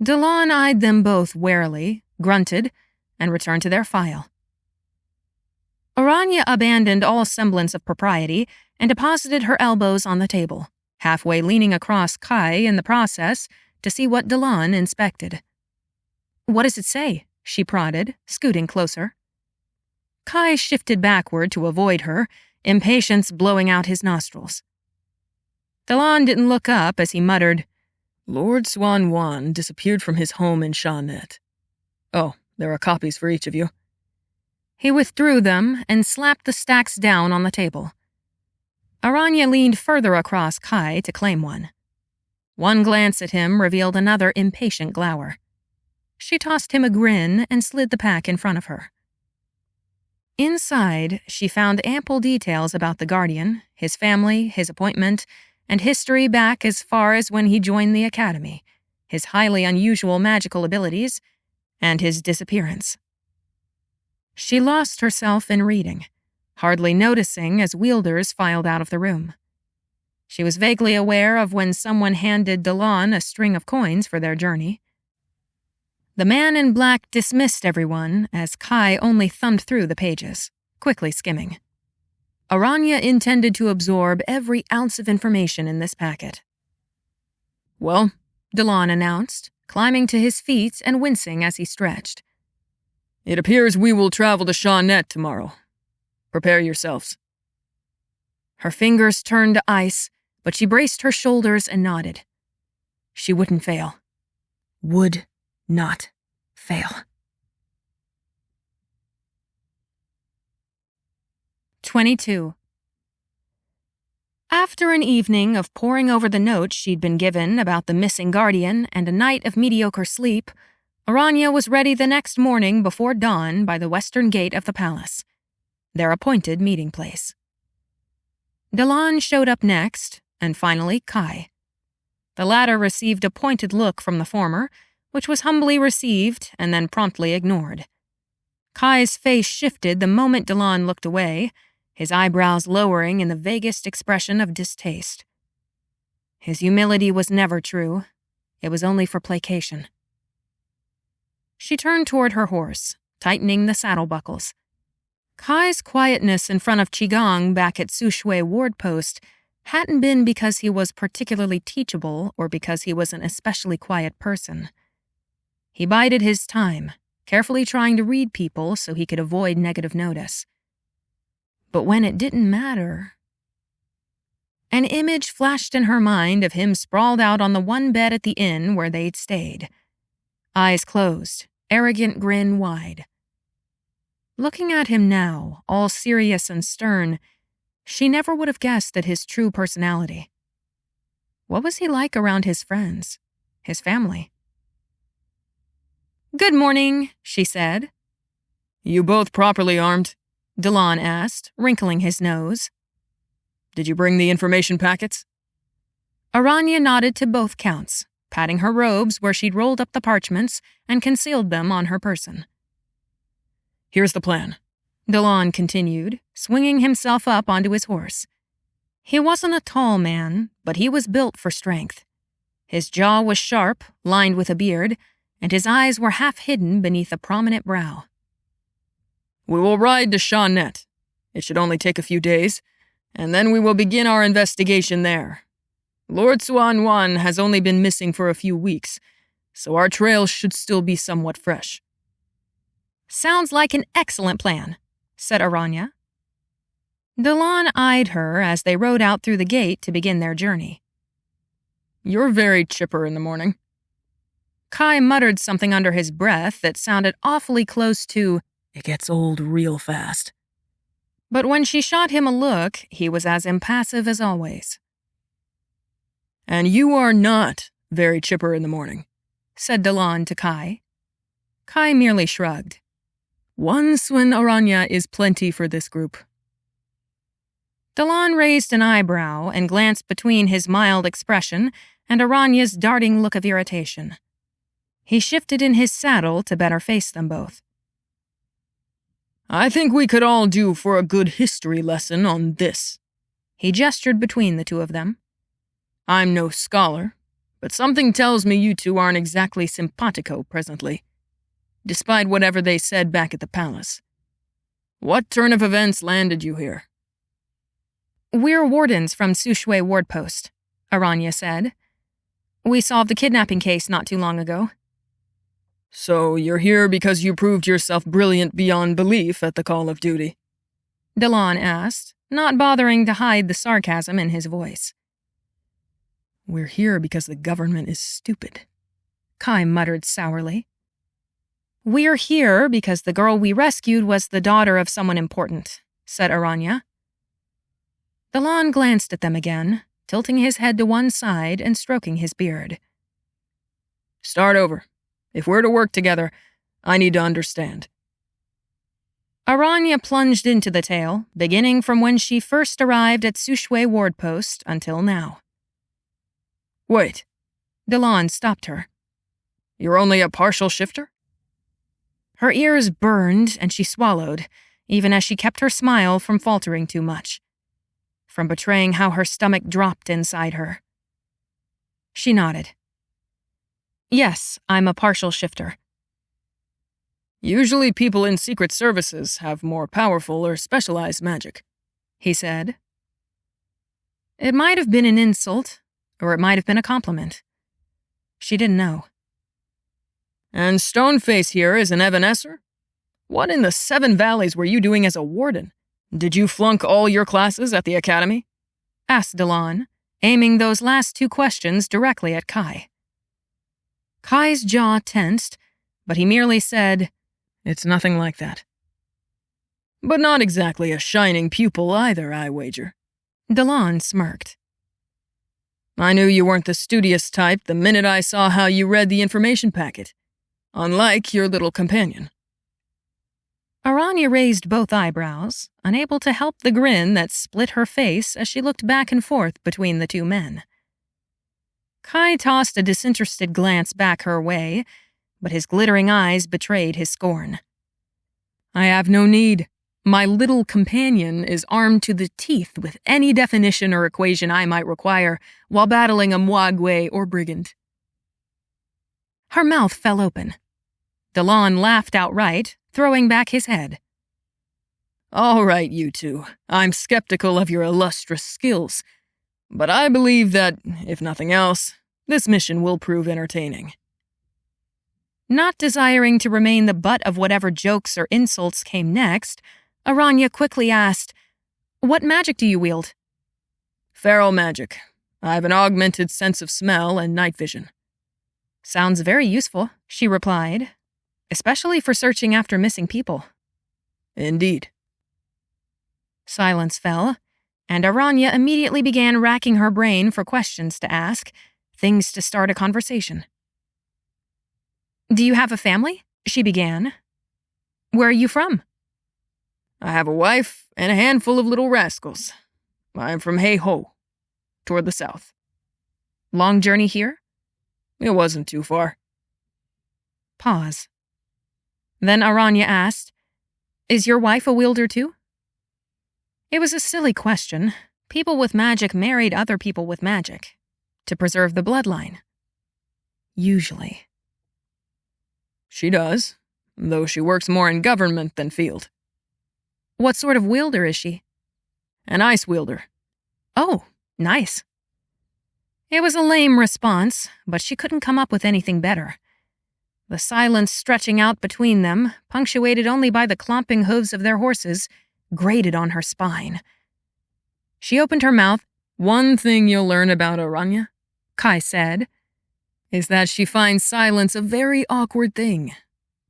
Talon eyed them both warily, grunted, and returned to their file. Aranya abandoned all semblance of propriety and deposited her elbows on the table, halfway leaning across Kai in the process to see what Talon inspected. "What does it say?" she prodded, scooting closer. Kai shifted backward to avoid her, impatience blowing out his nostrils. Talon didn't look up as he muttered, Lord Swan disappeared from his home in Shawnet. Oh, there are copies for each of you. He withdrew them and slapped the stacks down on the table. Aranya leaned further across Kai to claim one. One glance at him revealed another impatient glower. She tossed him a grin and slid the pack in front of her. Inside, she found ample details about the Guardian, his family, his appointment, and history back as far as when he joined the Academy, his highly unusual magical abilities, and his disappearance. She lost herself in reading, hardly noticing as wielders filed out of the room. She was vaguely aware of when someone handed Talon a string of coins for their journey. The man in black dismissed everyone as Kai only thumbed through the pages, quickly skimming. Aranya intended to absorb every ounce of information in this packet. Well, Talon announced, climbing to his feet and wincing as he stretched. It appears we will travel to Shawnet tomorrow. Prepare yourselves. Her fingers turned to ice, but she braced her shoulders and nodded. She wouldn't fail. Would not fail. 22. After an evening of poring over the notes she'd been given about the missing guardian and a night of mediocre sleep, Aranya was ready the next morning before dawn by the western gate of the palace, their appointed meeting place. Talon showed up next, and finally Kai. The latter received a pointed look from the former, which was humbly received and then promptly ignored. Kai's face shifted the moment Talon looked away, his eyebrows lowering in the vaguest expression of distaste. His humility was never true. It was only for placation. She turned toward her horse, tightening the saddle buckles. Kai's quietness in front of Qigong back at Sushui Ward Post hadn't been because he was particularly teachable or because he was an especially quiet person. He bided his time, carefully trying to read people so he could avoid negative notice. But when it didn't matter... An image flashed in her mind of him sprawled out on the one bed at the inn where they'd stayed. Eyes closed, arrogant grin wide. Looking at him now, all serious and stern, she never would have guessed at his true personality. What was he like around his friends, his family? "Good morning," she said. You both properly armed? Talon asked, wrinkling his nose. Did you bring the information packets? Aranya nodded to both counts, patting her robes where she'd rolled up the parchments and concealed them on her person. Here's the plan, Talon continued, swinging himself up onto his horse. He wasn't a tall man, but he was built for strength. His jaw was sharp, lined with a beard, and his eyes were half hidden beneath a prominent brow. We will ride to Shawnet. It should only take a few days, and then we will begin our investigation there. Lord Swan has only been missing for a few weeks, so our trail should still be somewhat fresh. Sounds like an excellent plan, said Aranya. Talon eyed her as they rode out through the gate to begin their journey. You're very chipper in the morning. Kai muttered something under his breath that sounded awfully close to, "It gets old real fast." But when she shot him a look, he was as impassive as always. And you are not very chipper in the morning, said Talon to Kai. Kai merely shrugged. One swoon Aranya is plenty for this group. Talon raised an eyebrow and glanced between his mild expression and Aranya's darting look of irritation. He shifted in his saddle to better face them both. I think we could all do for a good history lesson on this. He gestured between the two of them. I'm no scholar, but something tells me you two aren't exactly simpatico presently, despite whatever they said back at the palace. What turn of events landed you here? We're wardens from Sushui Ward Post, Aranya said. We solved a kidnapping case not too long ago. So you're here because you proved yourself brilliant beyond belief at the call of duty? Talon asked, not bothering to hide the sarcasm in his voice. We're here because the government is stupid, Kai muttered sourly. We're here because the girl we rescued was the daughter of someone important, said Aranya. Talon glanced at them again, tilting his head to one side and stroking his beard. Start over. If we're to work together, I need to understand. Aranya plunged into the tale, beginning from when she first arrived at Sushui Ward Post until now. Wait. Talon stopped her. You're only a partial shifter? Her ears burned and she swallowed, even as she kept her smile from faltering too much, from betraying how her stomach dropped inside her. She nodded. Yes, I'm a partial shifter. Usually people in secret services have more powerful or specialized magic, he said. It might have been an insult, or it might have been a compliment. She didn't know. And Stoneface here is an evanescer? What in the Seven Valleys were you doing as a warden? Did you flunk all your classes at the academy? Asked Talon, aiming those last two questions directly at Kai. Kai's jaw tensed, but he merely said, It's nothing like that. But not exactly a shining pupil either, I wager. Talon smirked. I knew you weren't the studious type the minute I saw how you read the information packet, unlike your little companion. Aranya raised both eyebrows, unable to help the grin that split her face as she looked back and forth between the two men. Kai tossed a disinterested glance back her way, but his glittering eyes betrayed his scorn. I have no need. My little companion is armed to the teeth with any definition or equation I might require while battling a Mwagwe or brigand. Her mouth fell open. Talon laughed outright, throwing back his head. All right, you two. I'm skeptical of your illustrious skills, but I believe that, if nothing else, this mission will prove entertaining. Not desiring to remain the butt of whatever jokes or insults came next, Aranya quickly asked, What magic do you wield? Feral magic. I have an augmented sense of smell and night vision. Sounds very useful, she replied, especially for searching after missing people. Indeed. Silence fell, and Aranya immediately began racking her brain for questions to ask, things to start a conversation. Do you have a family? She began. Where are you from? I have a wife and a handful of little rascals. I'm from Hey-Ho, toward the south. Long journey here? It wasn't too far. Pause. Then Aranya asked, Is your wife a wielder too? It was a silly question. People with magic married other people with magic, to preserve the bloodline. Usually. She does, though she works more in government than field. What sort of wielder is she? An ice wielder. Oh, nice. It was a lame response, but she couldn't come up with anything better. The silence stretching out between them, punctuated only by the clomping hooves of their horses, grated on her spine. She opened her mouth. One thing you'll learn about Aranya, Kai said, is that she finds silence a very awkward thing.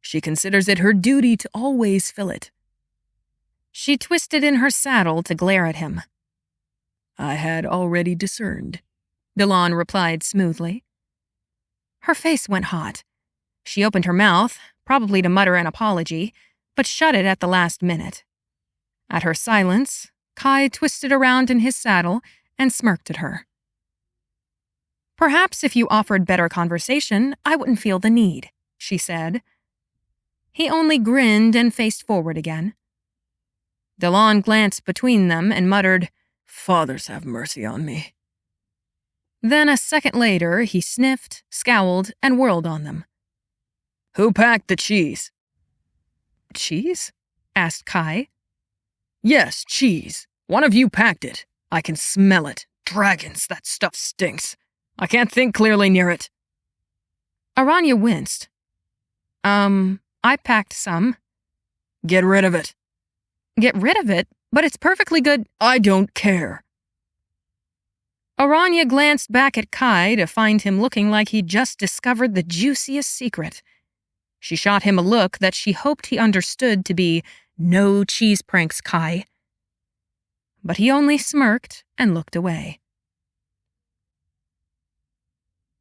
She considers it her duty to always fill it. She twisted in her saddle to glare at him. I had already discerned, Talon replied smoothly. Her face went hot. She opened her mouth, probably to mutter an apology, but shut it at the last minute. At her silence, Kai twisted around in his saddle and smirked at her. Perhaps if you offered better conversation, I wouldn't feel the need, she said. He only grinned and faced forward again. Talon glanced between them and muttered, Fathers have mercy on me. Then a second later, he sniffed, scowled, and whirled on them. Who packed the cheese? Cheese? Asked Kai. Yes, cheese. One of you packed it. I can smell it. Dragons, that stuff stinks. I can't think clearly near it. Aranya winced. I packed some. Get rid of it. Get rid of it? But it's perfectly good. I don't care. Aranya glanced back at Kai to find him looking like he'd just discovered the juiciest secret. She shot him a look that she hoped he understood to be, "No cheese pranks, Kai." But he only smirked and looked away.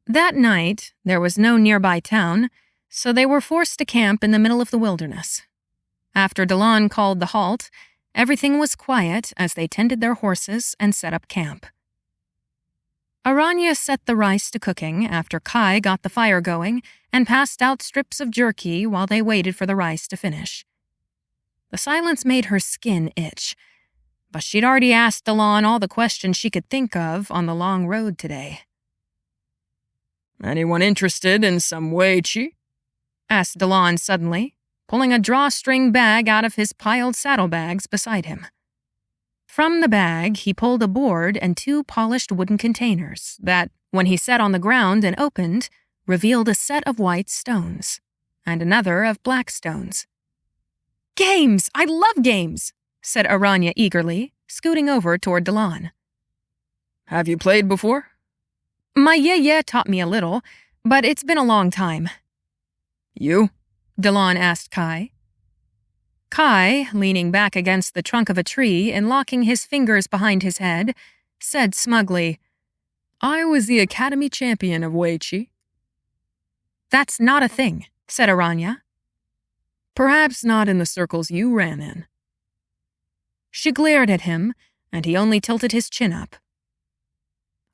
That night, there was no nearby town, so they were forced to camp in the middle of the wilderness. After Talon called the halt, everything was quiet as they tended their horses and set up camp. Aranya set the rice to cooking after Kai got the fire going and passed out strips of jerky while they waited for the rice to finish. The silence made her skin itch, but she'd already asked Talon all the questions she could think of on the long road today. Anyone interested in some wei-chi? Asked Talon suddenly, pulling a drawstring bag out of his piled saddlebags beside him. From the bag, he pulled a board and 2 polished wooden containers that, when he set on the ground and opened, revealed a set of white stones and another of black stones. "Games! I love games!" said Aranya eagerly, scooting over toward Talon. Have you played before? My yeah taught me a little, but it's been a long time. You? Talon asked Kai. Kai, leaning back against the trunk of a tree and locking his fingers behind his head, said smugly, I was the academy champion of wei-chi. That's not a thing, said Aranya. Perhaps not in the circles you ran in. She glared at him, and he only tilted his chin up.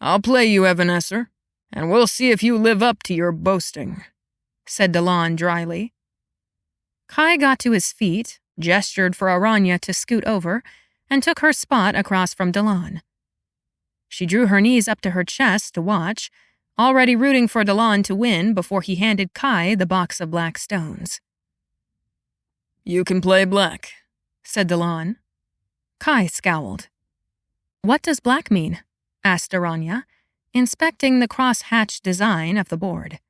I'll play you, Evanescer, and we'll see if you live up to your boasting, said Talon dryly. Kai got to his feet, gestured for Aranya to scoot over, and took her spot across from Talon. She drew her knees up to her chest to watch, already rooting for Talon to win before he handed Kai the box of black stones. You can play black, said Talon. Kai scowled. What does black mean? Asked Aranya, inspecting the cross-hatched design of the board.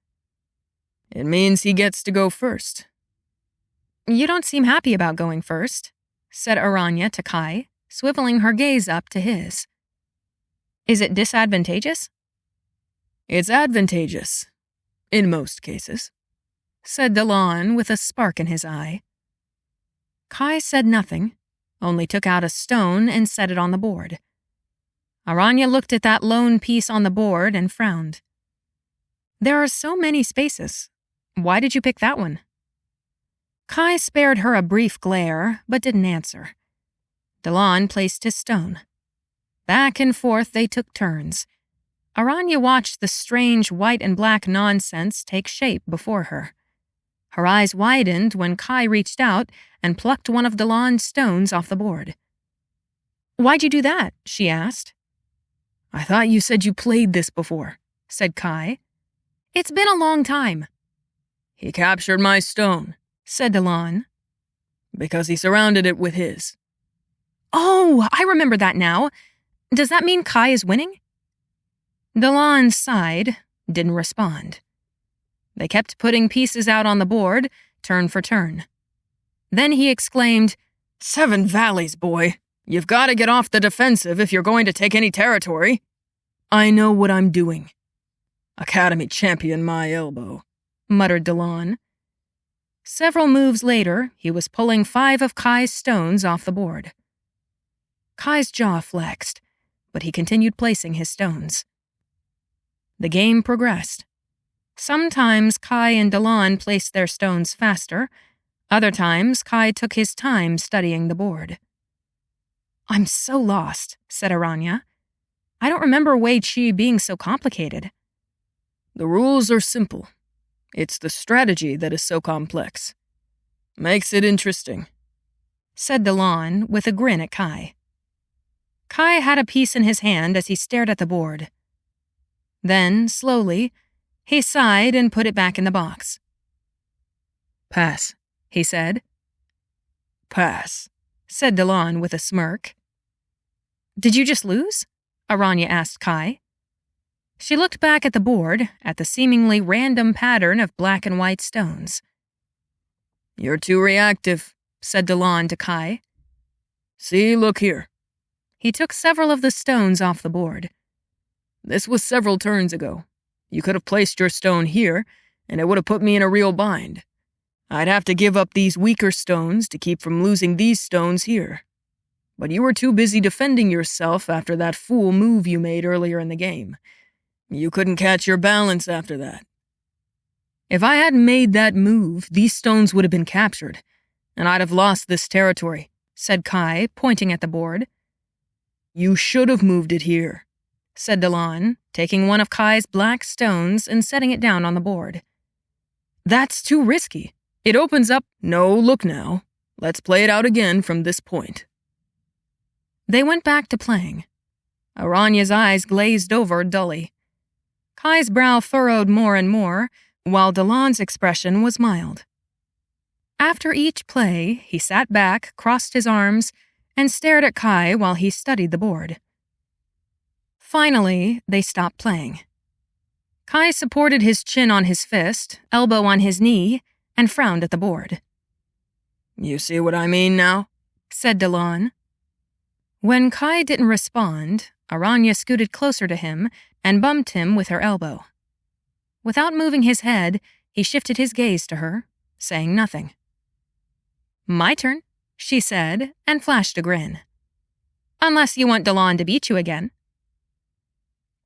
It means he gets to go first. You don't seem happy about going first, said Aranya to Kai, swiveling her gaze up to his. Is it disadvantageous? It's advantageous, in most cases, said Talon with a spark in his eye. Kai said nothing, only took out a stone and set it on the board. Aranya looked at that lone piece on the board and frowned. There are so many spaces. Why did you pick that one? Kai spared her a brief glare, but didn't answer. Talon placed his stone. Back and forth they took turns. Aranya watched the strange white and black nonsense take shape before her. Her eyes widened when Kai reached out and plucked one of Talon's stones off the board. Why'd you do that? She asked. I thought you said you played this before, said Kai. It's been a long time. He captured my stone, said Talon. Because he surrounded it with his. Oh, I remember that now. Does that mean Kai is winning? Talon sighed, didn't respond. They kept putting pieces out on the board, turn for turn. Then he exclaimed, 7 valleys, boy. You've got to get off the defensive if you're going to take any territory. I know what I'm doing. Academy champion my elbow, muttered Talon. Several moves later, he was pulling 5 of Kai's stones off the board. Kai's jaw flexed, but he continued placing his stones. The game progressed. Sometimes Kai and Talon placed their stones faster. Other times, Kai took his time studying the board. I'm so lost, said Aranya. I don't remember wei-chi being so complicated. The rules are simple. It's the strategy that is so complex. Makes it interesting, said Talon with a grin at Kai. Kai had a piece in his hand as he stared at the board. Then, slowly, he sighed and put it back in the box. Pass, he said. Pass, said Talon with a smirk. Did you just lose? Aranya asked Kai. She looked back at the board, at the seemingly random pattern of black and white stones. You're too reactive, said Talon to Kai. See, look here. He took several of the stones off the board. This was several turns ago. You could have placed your stone here, and it would have put me in a real bind. I'd have to give up these weaker stones to keep from losing these stones here. But you were too busy defending yourself after that fool move you made earlier in the game. You couldn't catch your balance after that. If I hadn't made that move, these stones would have been captured, and I'd have lost this territory, said Kai, pointing at the board. You should have moved it here, said Talon, taking one of Kai's black stones and setting it down on the board. That's too risky. It opens up— No, look now. Let's play it out again from this point. They went back to playing. Aranya's eyes glazed over dully. Kai's brow furrowed more and more, while Talon's expression was mild. After each play, he sat back, crossed his arms, and stared at Kai while he studied the board. Finally, they stopped playing. Kai supported his chin on his fist, elbow on his knee, and frowned at the board. You see what I mean now? said Talon. When Kai didn't respond, Aranya scooted closer to him and bumped him with her elbow. Without moving his head, he shifted his gaze to her, saying nothing. My turn, she said, and flashed a grin. Unless you want Talon to beat you again.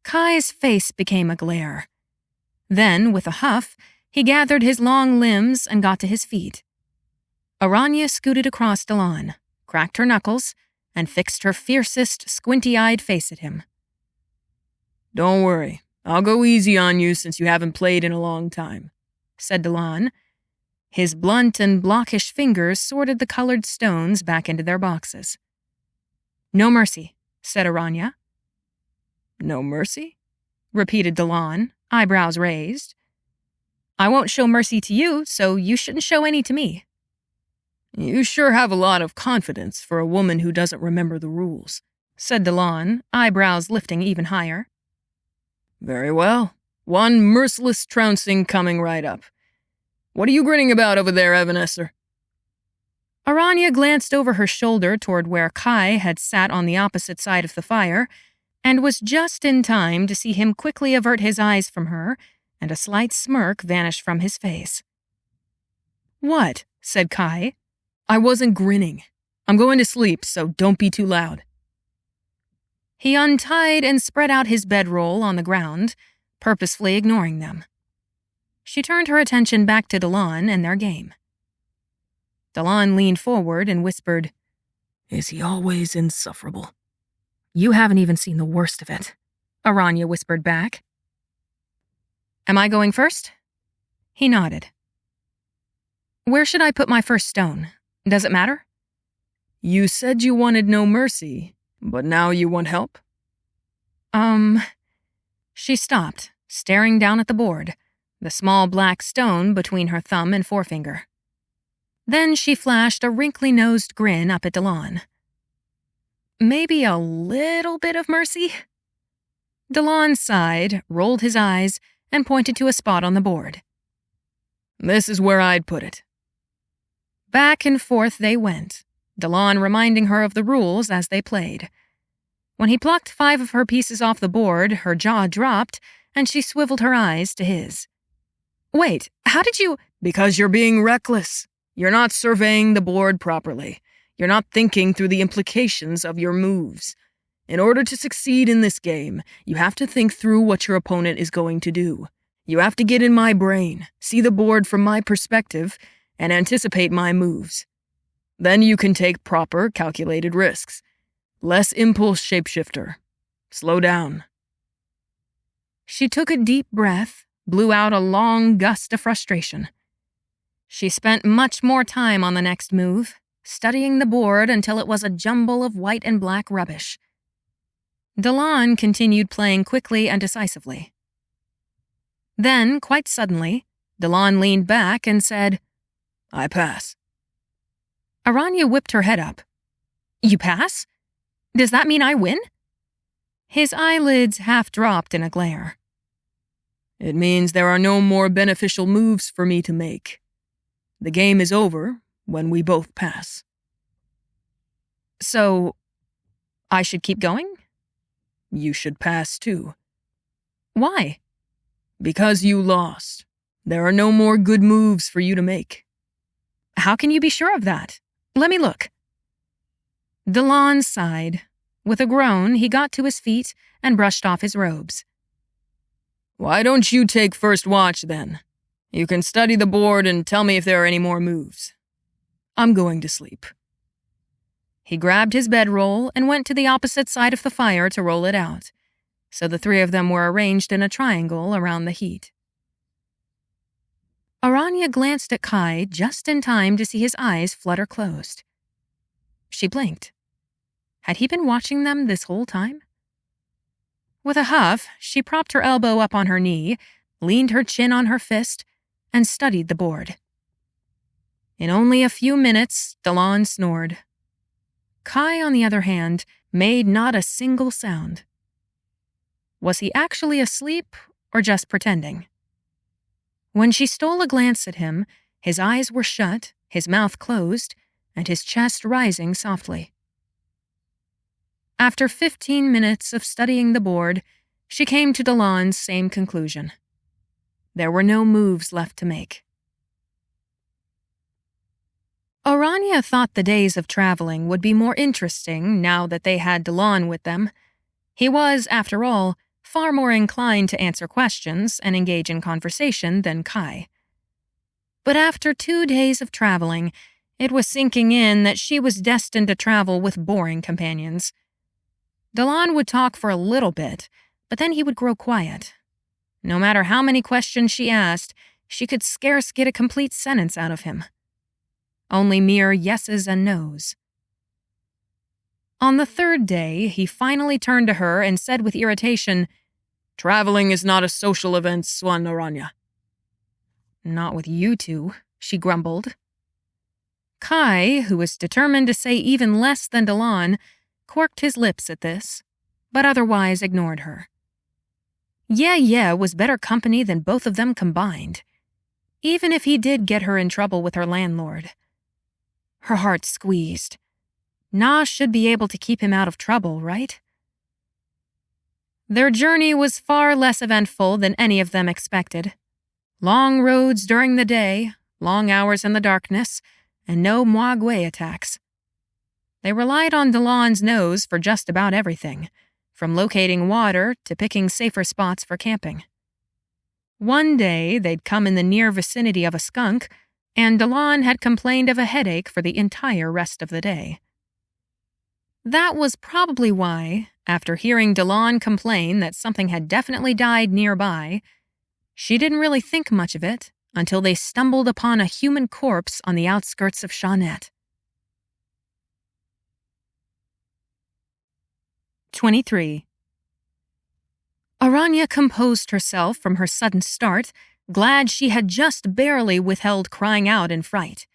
Kai's face became a glare. Then, with a huff, he gathered his long limbs and got to his feet. Aranya scooted across Talon, cracked her knuckles, and fixed her fiercest, squinty-eyed face at him. Don't worry, I'll go easy on you since you haven't played in a long time, said Talon. His blunt and blockish fingers sorted the colored stones back into their boxes. No mercy, said Aranya. No mercy? Repeated Talon, eyebrows raised. I won't show mercy to you, so you shouldn't show any to me. You sure have a lot of confidence for a woman who doesn't remember the rules, said Talon, eyebrows lifting even higher. Very well. One merciless trouncing coming right up. What are you grinning about over there, Evanescer? Aranya glanced over her shoulder toward where Kai had sat on the opposite side of the fire, and was just in time to see him quickly avert his eyes from her, and a slight smirk vanish from his face. What? said Kai. I wasn't grinning. I'm going to sleep, so don't be too loud. He untied and spread out his bedroll on the ground, purposefully ignoring them. She turned her attention back to Talon and their game. Talon leaned forward and whispered, Is he always insufferable? You haven't even seen the worst of it, Aranya whispered back. Am I going first? He nodded. Where should I put my first stone? Does it matter? You said you wanted no mercy, but now you want help? She stopped, staring down at the board, the small black stone between her thumb and forefinger. Then she flashed a wrinkly-nosed grin up at Talon. Maybe a little bit of mercy? Talon sighed, rolled his eyes, and pointed to a spot on the board. This is where I'd put it. Back and forth they went, Talon reminding her of the rules as they played. When he plucked 5 of her pieces off the board, her jaw dropped, and she swiveled her eyes to his. Wait, how did you— Because you're being reckless. You're not surveying the board properly. You're not thinking through the implications of your moves. In order to succeed in this game, you have to think through what your opponent is going to do. You have to get in my brain, see the board from my perspective, and anticipate my moves. Then you can take proper, calculated risks. Less impulse shapeshifter. Slow down. She took a deep breath, blew out a long gust of frustration. She spent much more time on the next move, studying the board until it was a jumble of white and black rubbish. Talon continued playing quickly and decisively, Then, quite suddenly, Talon leaned back and said, I pass. Aranya whipped her head up. You pass? Does that mean I win? His eyelids half dropped in a glare. It means there are no more beneficial moves for me to make. The game is over when we both pass. So, I should keep going? You should pass too. Why? Because you lost. There are no more good moves for you to make. How can you be sure of that? Let me look. Talon sighed. With a groan, he got to his feet and brushed off his robes. Why don't you take first watch then? You can study the board and tell me if there are any more moves. I'm going to sleep. He grabbed his bedroll and went to the opposite side of the fire to roll it out, so the three of them were arranged in a triangle around the heat. Aranya glanced at Kai just in time to see his eyes flutter closed. She blinked. Had he been watching them this whole time? With a huff, she propped her elbow up on her knee, leaned her chin on her fist, and studied the board. In only a few minutes, Talon snored. Kai, on the other hand, made not a single sound. Was he actually asleep or just pretending? When she stole a glance at him, his eyes were shut, his mouth closed, and his chest rising softly. After 15 minutes of studying the board, she came to Talon's same conclusion. There were no moves left to make. Aranya thought the days of traveling would be more interesting now that they had Talon with them. He was, after all, far more inclined to answer questions and engage in conversation than Kai. But after 2 days of traveling, it was sinking in that she was destined to travel with boring companions. Talon would talk for a little bit, but then he would grow quiet. No matter how many questions she asked, she could scarce get a complete sentence out of him. Only mere yeses and nos. On the 3rd day, he finally turned to her and said with irritation, Traveling is not a social event, Swan Aranya. Not with you two, she grumbled. Kai, who was determined to say even less than Talon, quirked his lips at this, but otherwise ignored her. Yeah was better company than both of them combined, even if he did get her in trouble with her landlord. Her heart squeezed. Na should be able to keep him out of trouble, right? Their journey was far less eventful than any of them expected. Long roads during the day, long hours in the darkness, and no Mwagwe attacks. They relied on Talon's nose for just about everything, from locating water to picking safer spots for camping. One day, they'd come in the near vicinity of a skunk, and Talon had complained of a headache for the entire rest of the day. That was probably why, after hearing Talon complain that something had definitely died nearby, she didn't really think much of it until they stumbled upon a human corpse on the outskirts of Shawnette. 23. Aranya composed herself from her sudden start, glad she had just barely withheld crying out in fright.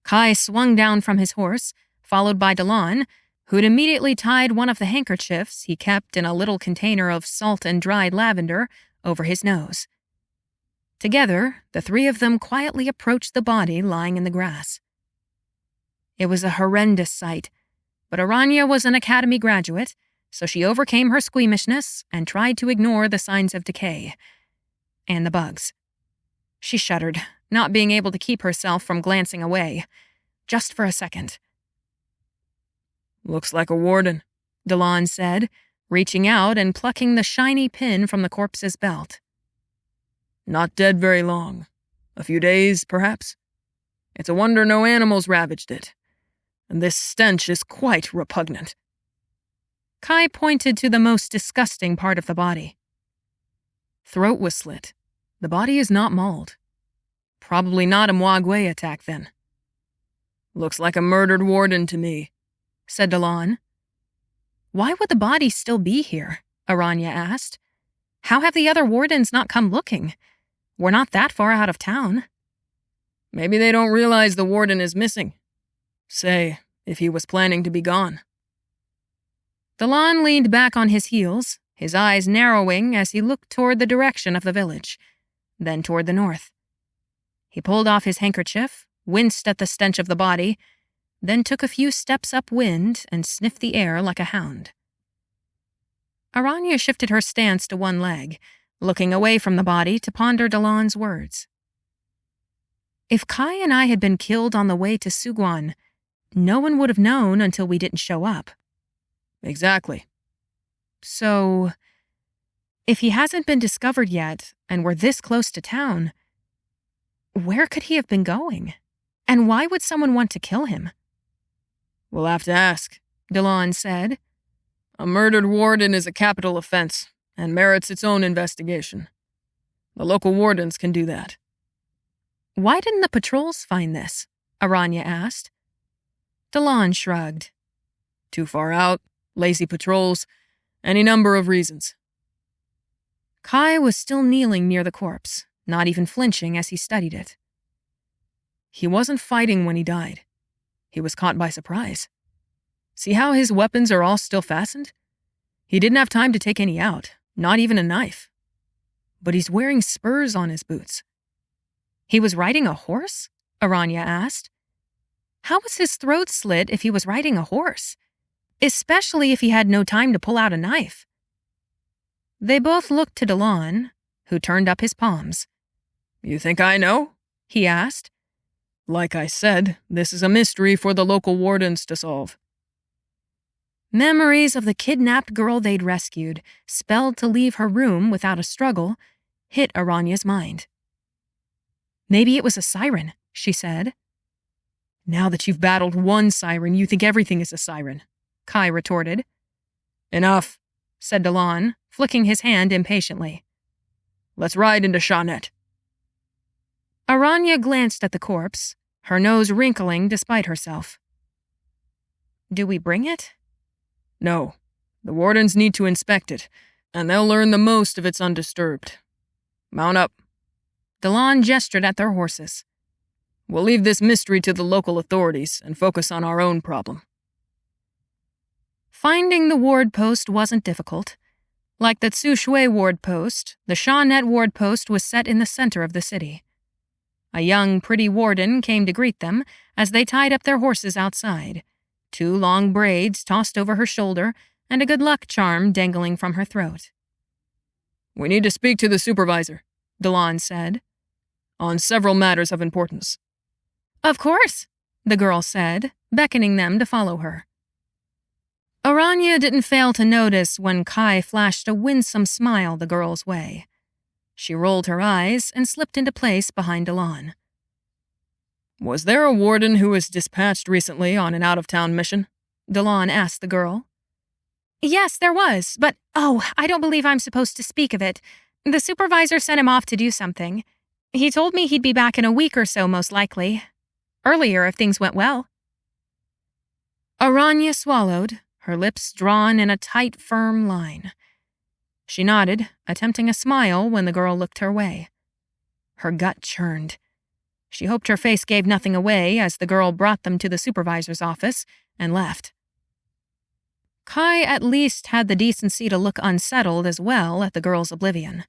Kai swung down from his horse, followed by Talon, who'd immediately tied one of the handkerchiefs he kept in a little container of salt and dried lavender over his nose. Together, the three of them quietly approached the body lying in the grass. It was a horrendous sight, but Aranya was an academy graduate, so she overcame her squeamishness and tried to ignore the signs of decay. And the bugs. She shuddered, not being able to keep herself from glancing away. Just for a second. Looks like a warden, Talon said, reaching out and plucking the shiny pin from the corpse's belt. Not dead very long. A few days, perhaps. It's a wonder no animals ravaged it. And this stench is quite repugnant. Kai pointed to the most disgusting part of the body. Throat was slit. The body is not mauled. Probably not a Mwagwe attack, then. Looks like a murdered warden to me, said Talon. Why would the body still be here? Aranya asked. How have the other wardens not come looking? We're not that far out of town. Maybe they don't realize the warden is missing. Say, if he was planning to be gone. Talon leaned back on his heels, his eyes narrowing as he looked toward the direction of the village, then toward the north. He pulled off his handkerchief, winced at the stench of the body, then took a few steps upwind and sniffed the air like a hound. Aranya shifted her stance to one leg, looking away from the body to ponder Talon's words. If Kai and I had been killed on the way to Suguan, no one would have known until we didn't show up. Exactly. So, if he hasn't been discovered yet, and we're this close to town, where could he have been going? And why would someone want to kill him? We'll have to ask, Talon said. A murdered warden is a capital offense and merits its own investigation. The local wardens can do that. Why didn't the patrols find this? Aranya asked. Talon shrugged. Too far out, lazy patrols, any number of reasons. Kai was still kneeling near the corpse, not even flinching as he studied it. He wasn't fighting when he died. He was caught by surprise. See how his weapons are all still fastened? He didn't have time to take any out, not even a knife. But he's wearing spurs on his boots. He was riding a horse? Aranya asked. How was his throat slit if he was riding a horse? Especially if he had no time to pull out a knife. They both looked to Talon, who turned up his palms. You think I know? He asked. Like I said, this is a mystery for the local wardens to solve. Memories of the kidnapped girl they'd rescued, spelled to leave her room without a struggle, hit Aranya's mind. Maybe it was a siren, she said. Now that you've battled one siren, you think everything is a siren, Kai retorted. Enough, said Talon, flicking his hand impatiently. Let's ride into Shawnet. Aranya glanced at the corpse, her nose wrinkling despite herself. Do we bring it? No. The wardens need to inspect it, and they'll learn the most if it's undisturbed. Mount up. Talon gestured at their horses. We'll leave this mystery to the local authorities and focus on our own problem. Finding the ward post wasn't difficult. Like the Tsushui ward post, the Shawnet ward post was set in the center of the city. A young, pretty warden came to greet them as they tied up their horses outside, 2 long braids tossed over her shoulder and a good luck charm dangling from her throat. We need to speak to the supervisor, Talon said, on several matters of importance. Of course, the girl said, beckoning them to follow her. Aranya didn't fail to notice when Kai flashed a winsome smile the girl's way. She rolled her eyes and slipped into place behind Talon. Was there a warden who was dispatched recently on an out-of-town mission? Talon asked the girl. Yes, there was, but I don't believe I'm supposed to speak of it. The supervisor sent him off to do something. He told me he'd be back in a week or so, most likely. Earlier, if things went well. Aranya swallowed, her lips drawn in a tight, firm line. She nodded, attempting a smile when the girl looked her way. Her gut churned. She hoped her face gave nothing away as the girl brought them to the supervisor's office and left. Kai at least had the decency to look unsettled as well at the girl's oblivion.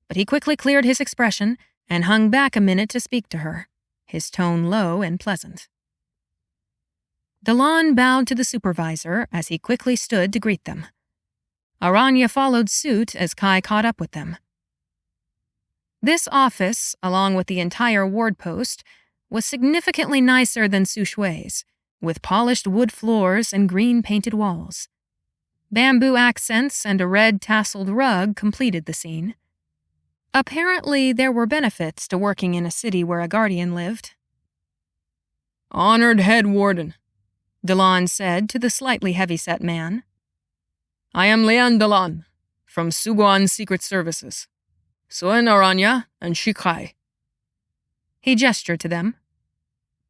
But he quickly cleared his expression and hung back a minute to speak to her, his tone low and pleasant. Talon bowed to the supervisor as he quickly stood to greet them. Aranya followed suit as Kai caught up with them. This office, along with the entire ward post, was significantly nicer than Sushui's, with polished wood floors and green-painted walls. Bamboo accents and a red tasseled rug completed the scene. Apparently, there were benefits to working in a city where a guardian lived. Honored head warden, Talon said to the slightly heavy-set man. I am Leigh Talon, from Suguan Secret Services. Soen Aranya and Shi Kai. He gestured to them.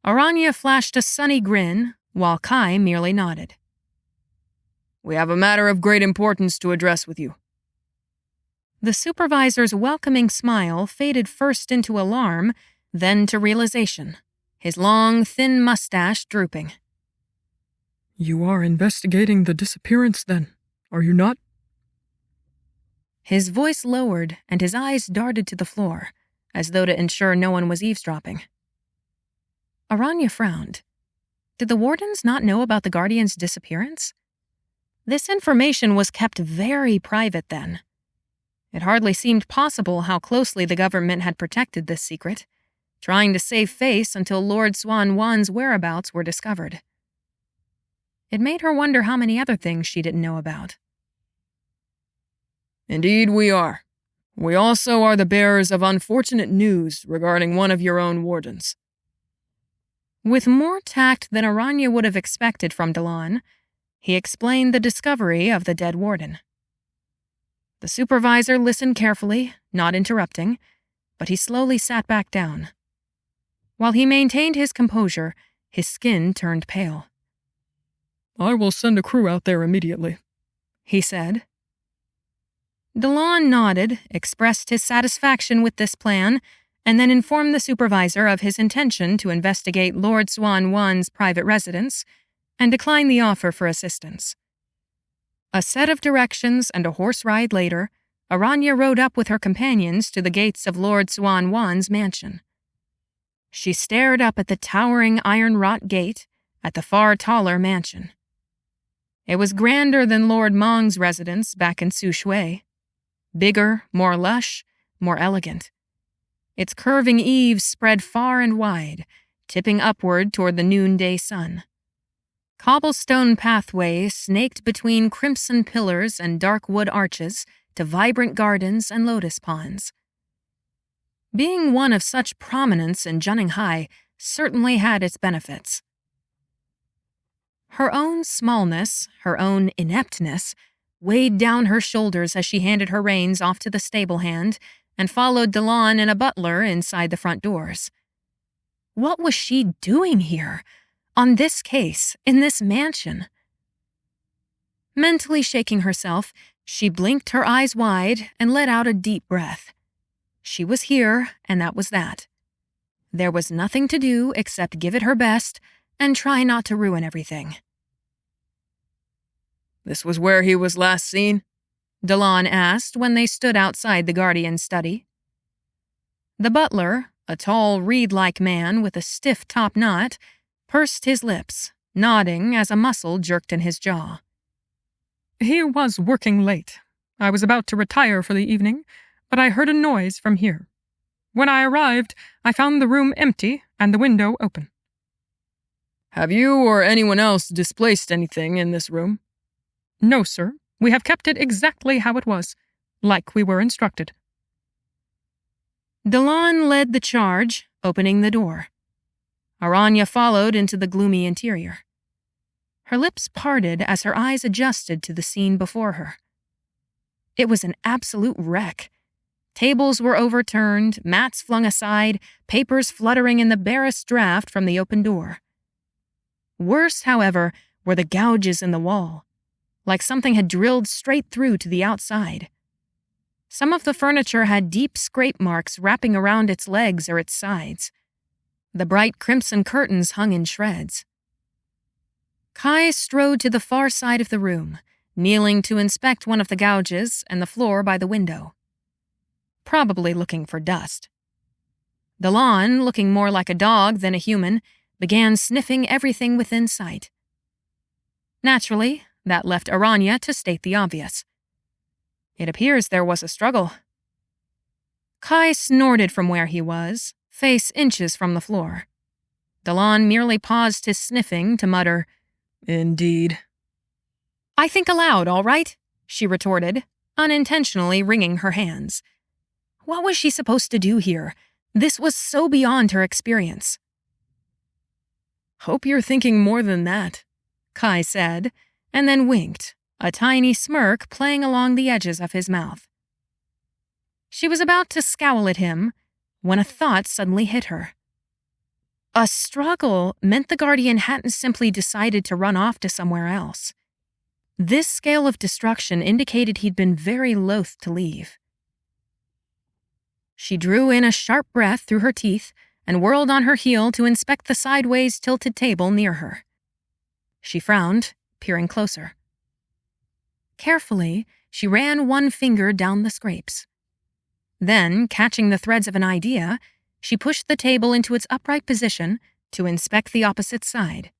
Aranya flashed a sunny grin, while Kai merely nodded. We have a matter of great importance to address with you. The supervisor's welcoming smile faded first into alarm, then to realization, his long, thin mustache drooping. You are investigating the disappearance, then, are you not? His voice lowered and his eyes darted to the floor, as though to ensure no one was eavesdropping. Aranya frowned. Did the wardens not know about the Guardian's disappearance? This information was kept very private then. It hardly seemed possible how closely the government had protected this secret, trying to save face until Lord Swan-Wan's whereabouts were discovered. It made her wonder how many other things she didn't know about. Indeed we are. We also are the bearers of unfortunate news regarding one of your own wardens. With more tact than Aranya would have expected from Talon, he explained the discovery of the dead warden. The supervisor listened carefully, not interrupting, but he slowly sat back down. While he maintained his composure, his skin turned pale. I will send a crew out there immediately, he said. Talon nodded, expressed his satisfaction with this plan, and then informed the supervisor of his intention to investigate Lord Swan-Wan's private residence and decline the offer for assistance. A set of directions and a horse ride later, Aranya rode up with her companions to the gates of Lord Swan-Wan's mansion. She stared up at the towering iron-wrought gate at the far taller mansion. It was grander than Lord Mong's residence back in Su Shui. Bigger, more lush, more elegant. Its curving eaves spread far and wide, tipping upward toward the noonday sun. Cobblestone pathways snaked between crimson pillars and dark wood arches to vibrant gardens and lotus ponds. Being one of such prominence in Zhenninghai certainly had its benefits. Her own smallness, her own ineptness, weighed down her shoulders as she handed her reins off to the stable hand and followed Talon and a butler inside the front doors. What was she doing here? On this case, in this mansion? Mentally shaking herself, she blinked her eyes wide and let out a deep breath. She was here, and that was that. There was nothing to do except give it her best and try not to ruin everything. This was where he was last seen? Talon asked when they stood outside the Guardian's study. The butler, a tall reed-like man with a stiff top knot, pursed his lips, nodding as a muscle jerked in his jaw. He was working late. I was about to retire for the evening, but I heard a noise from here. When I arrived, I found the room empty and the window open. Have you or anyone else displaced anything in this room? No, sir. We have kept it exactly how it was, like we were instructed. Talon led the charge, opening the door. Aranya followed into the gloomy interior. Her lips parted as her eyes adjusted to the scene before her. It was an absolute wreck. Tables were overturned, mats flung aside, papers fluttering in the barest draught from the open door. Worse, however, were the gouges in the wall, like something had drilled straight through to the outside. Some of the furniture had deep scrape marks wrapping around its legs or its sides. The bright crimson curtains hung in shreds. Kai strode to the far side of the room, kneeling to inspect one of the gouges and the floor by the window. Probably looking for dust. Talon, looking more like a dog than a human, began sniffing everything within sight. Naturally, that left Aranya to state the obvious. It appears there was a struggle. Kai snorted from where he was, face inches from the floor. Talon merely paused his sniffing to mutter, "Indeed." "I think aloud, all right?" she retorted, unintentionally wringing her hands. What was she supposed to do here? This was so beyond her experience. "Hope you're thinking more than that," Kai said, and then winked, a tiny smirk playing along the edges of his mouth. She was about to scowl at him when a thought suddenly hit her. A struggle meant the Guardian hadn't simply decided to run off to somewhere else. This scale of destruction indicated he'd been very loath to leave. She drew in a sharp breath through her teeth and whirled on her heel to inspect the sideways tilted table near her. She frowned, peering closer. Carefully, she ran one finger down the scrapes. Then, catching the threads of an idea, she pushed the table into its upright position to inspect the opposite side.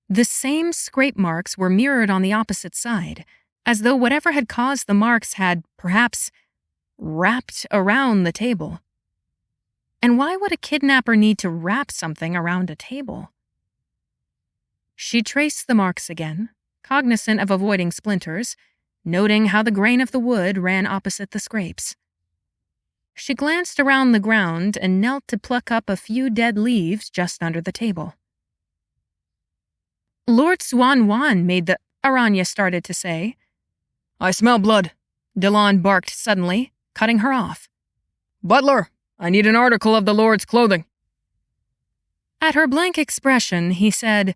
The same scrape marks were mirrored on the opposite side, as though whatever had caused the marks had, perhaps, wrapped around the table. And why would a kidnapper need to wrap something around a table? She traced the marks again, cognizant of avoiding splinters, noting how the grain of the wood ran opposite the scrapes. She glanced around the ground and knelt to pluck up a few dead leaves just under the table. Lord Swan-Wan made the... Aranya started to say. I smell blood, Delon barked suddenly, cutting her off. Butler, I need an article of the Lord's clothing. At her blank expression, he said,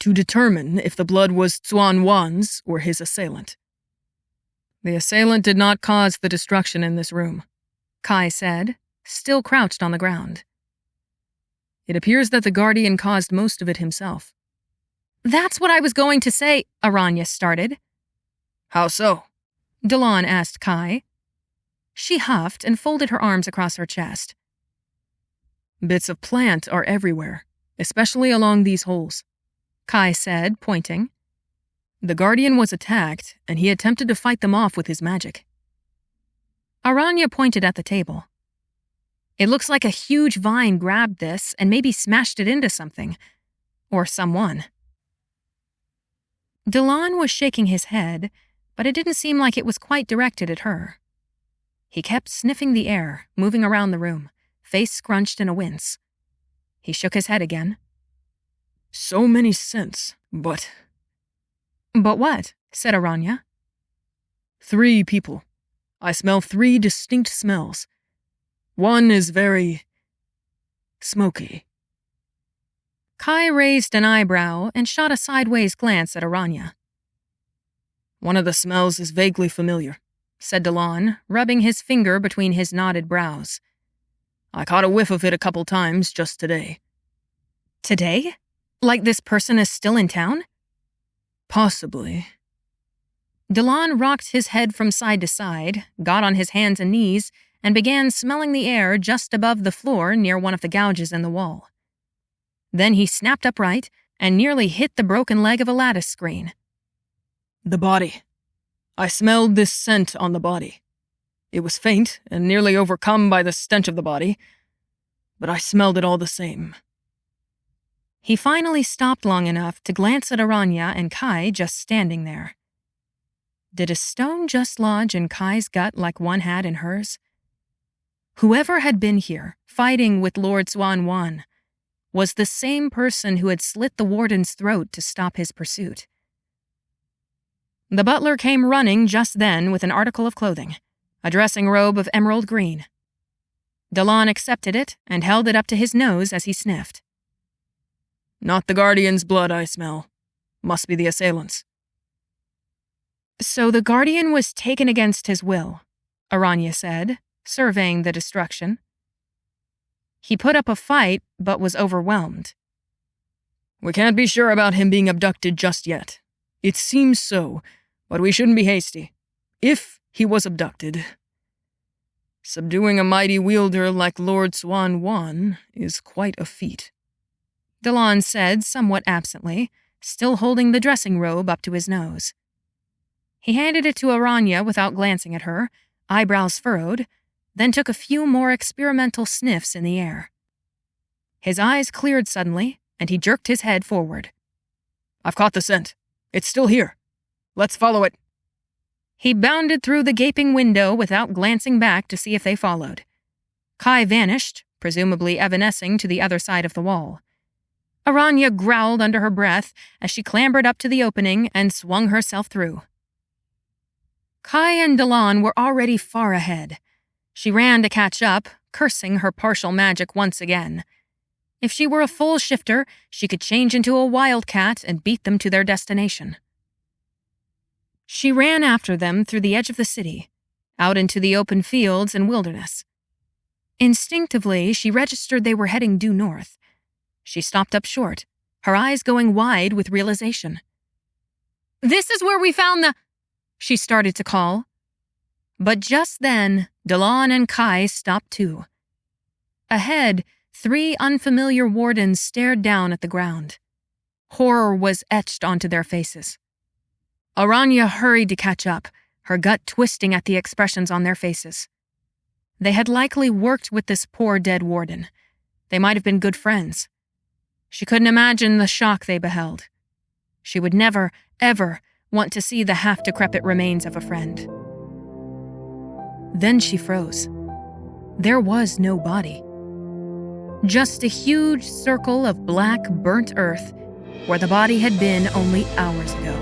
To determine if the blood was Swan-Wan's or his assailant. The assailant did not cause the destruction in this room, Kai said, still crouched on the ground. It appears that the Guardian caused most of it himself. That's what I was going to say, Aranya started. How so? Delon asked Kai. She huffed and folded her arms across her chest. Bits of plant are everywhere, especially along these holes, Kai said, pointing. The Guardian was attacked, and he attempted to fight them off with his magic. Aranya pointed at the table. It looks like a huge vine grabbed this and maybe smashed it into something. Or someone. Delon was shaking his head, but it didn't seem like it was quite directed at her. He kept sniffing the air, moving around the room, face scrunched in a wince. He shook his head again. So many scents, but... But what? Said Aranya. 3 people. I smell 3 distinct smells. One is very... smoky. Kai raised an eyebrow and shot a sideways glance at Aranya. One of the smells is vaguely familiar, said Delon, rubbing his finger between his knotted brows. I caught a whiff of it a couple times just today. Today? Like this person is still in town? Possibly. Delon rocked his head from side to side, got on his hands and knees, and began smelling the air just above the floor near one of the gouges in the wall. Then he snapped upright and nearly hit the broken leg of a lattice screen. The body. I smelled this scent on the body. It was faint and nearly overcome by the stench of the body, but I smelled it all the same. He finally stopped long enough to glance at Aranya and Kai just standing there. Did a stone just lodge in Kai's gut like one had in hers? Whoever had been here, fighting with Lord Swan-Wan, was the same person who had slit the warden's throat to stop his pursuit. The butler came running just then with an article of clothing, a dressing robe of emerald green. Delon accepted it and held it up to his nose as he sniffed. Not the Guardian's blood I smell. Must be the assailant's. So the Guardian was taken against his will, Aranya said, surveying the destruction. He put up a fight, but was overwhelmed. We can't be sure about him being abducted just yet. It seems so, but we shouldn't be hasty. If he was abducted, subduing a mighty wielder like Lord Swan-Wan is quite a feat. Delon said somewhat absently, still holding the dressing robe up to his nose. He handed it to Aranya without glancing at her, eyebrows furrowed, then took a few more experimental sniffs in the air. His eyes cleared suddenly, and he jerked his head forward. I've caught the scent. It's still here. Let's follow it. He bounded through the gaping window without glancing back to see if they followed. Kai vanished, presumably evanescing to the other side of the wall. Aranya growled under her breath as she clambered up to the opening and swung herself through. Kai and Delon were already far ahead. She ran to catch up, cursing her partial magic once again. If she were a full shifter, she could change into a wildcat and beat them to their destination. She ran after them through the edge of the city, out into the open fields and wilderness. Instinctively, she registered they were heading due north. She stopped up short, her eyes going wide with realization. "This is where we found the—" she started to call. But just then, Talons and Kai stopped too. Ahead, 3 unfamiliar wardens stared down at the ground. Horror was etched onto their faces. Aranya hurried to catch up, her gut twisting at the expressions on their faces. They had likely worked with this poor dead warden. They might have been good friends. She couldn't imagine the shock they beheld. She would never, ever want to see the half-decrepit remains of a friend. Then she froze. There was no body. Just a huge circle of black, burnt earth where the body had been only hours ago.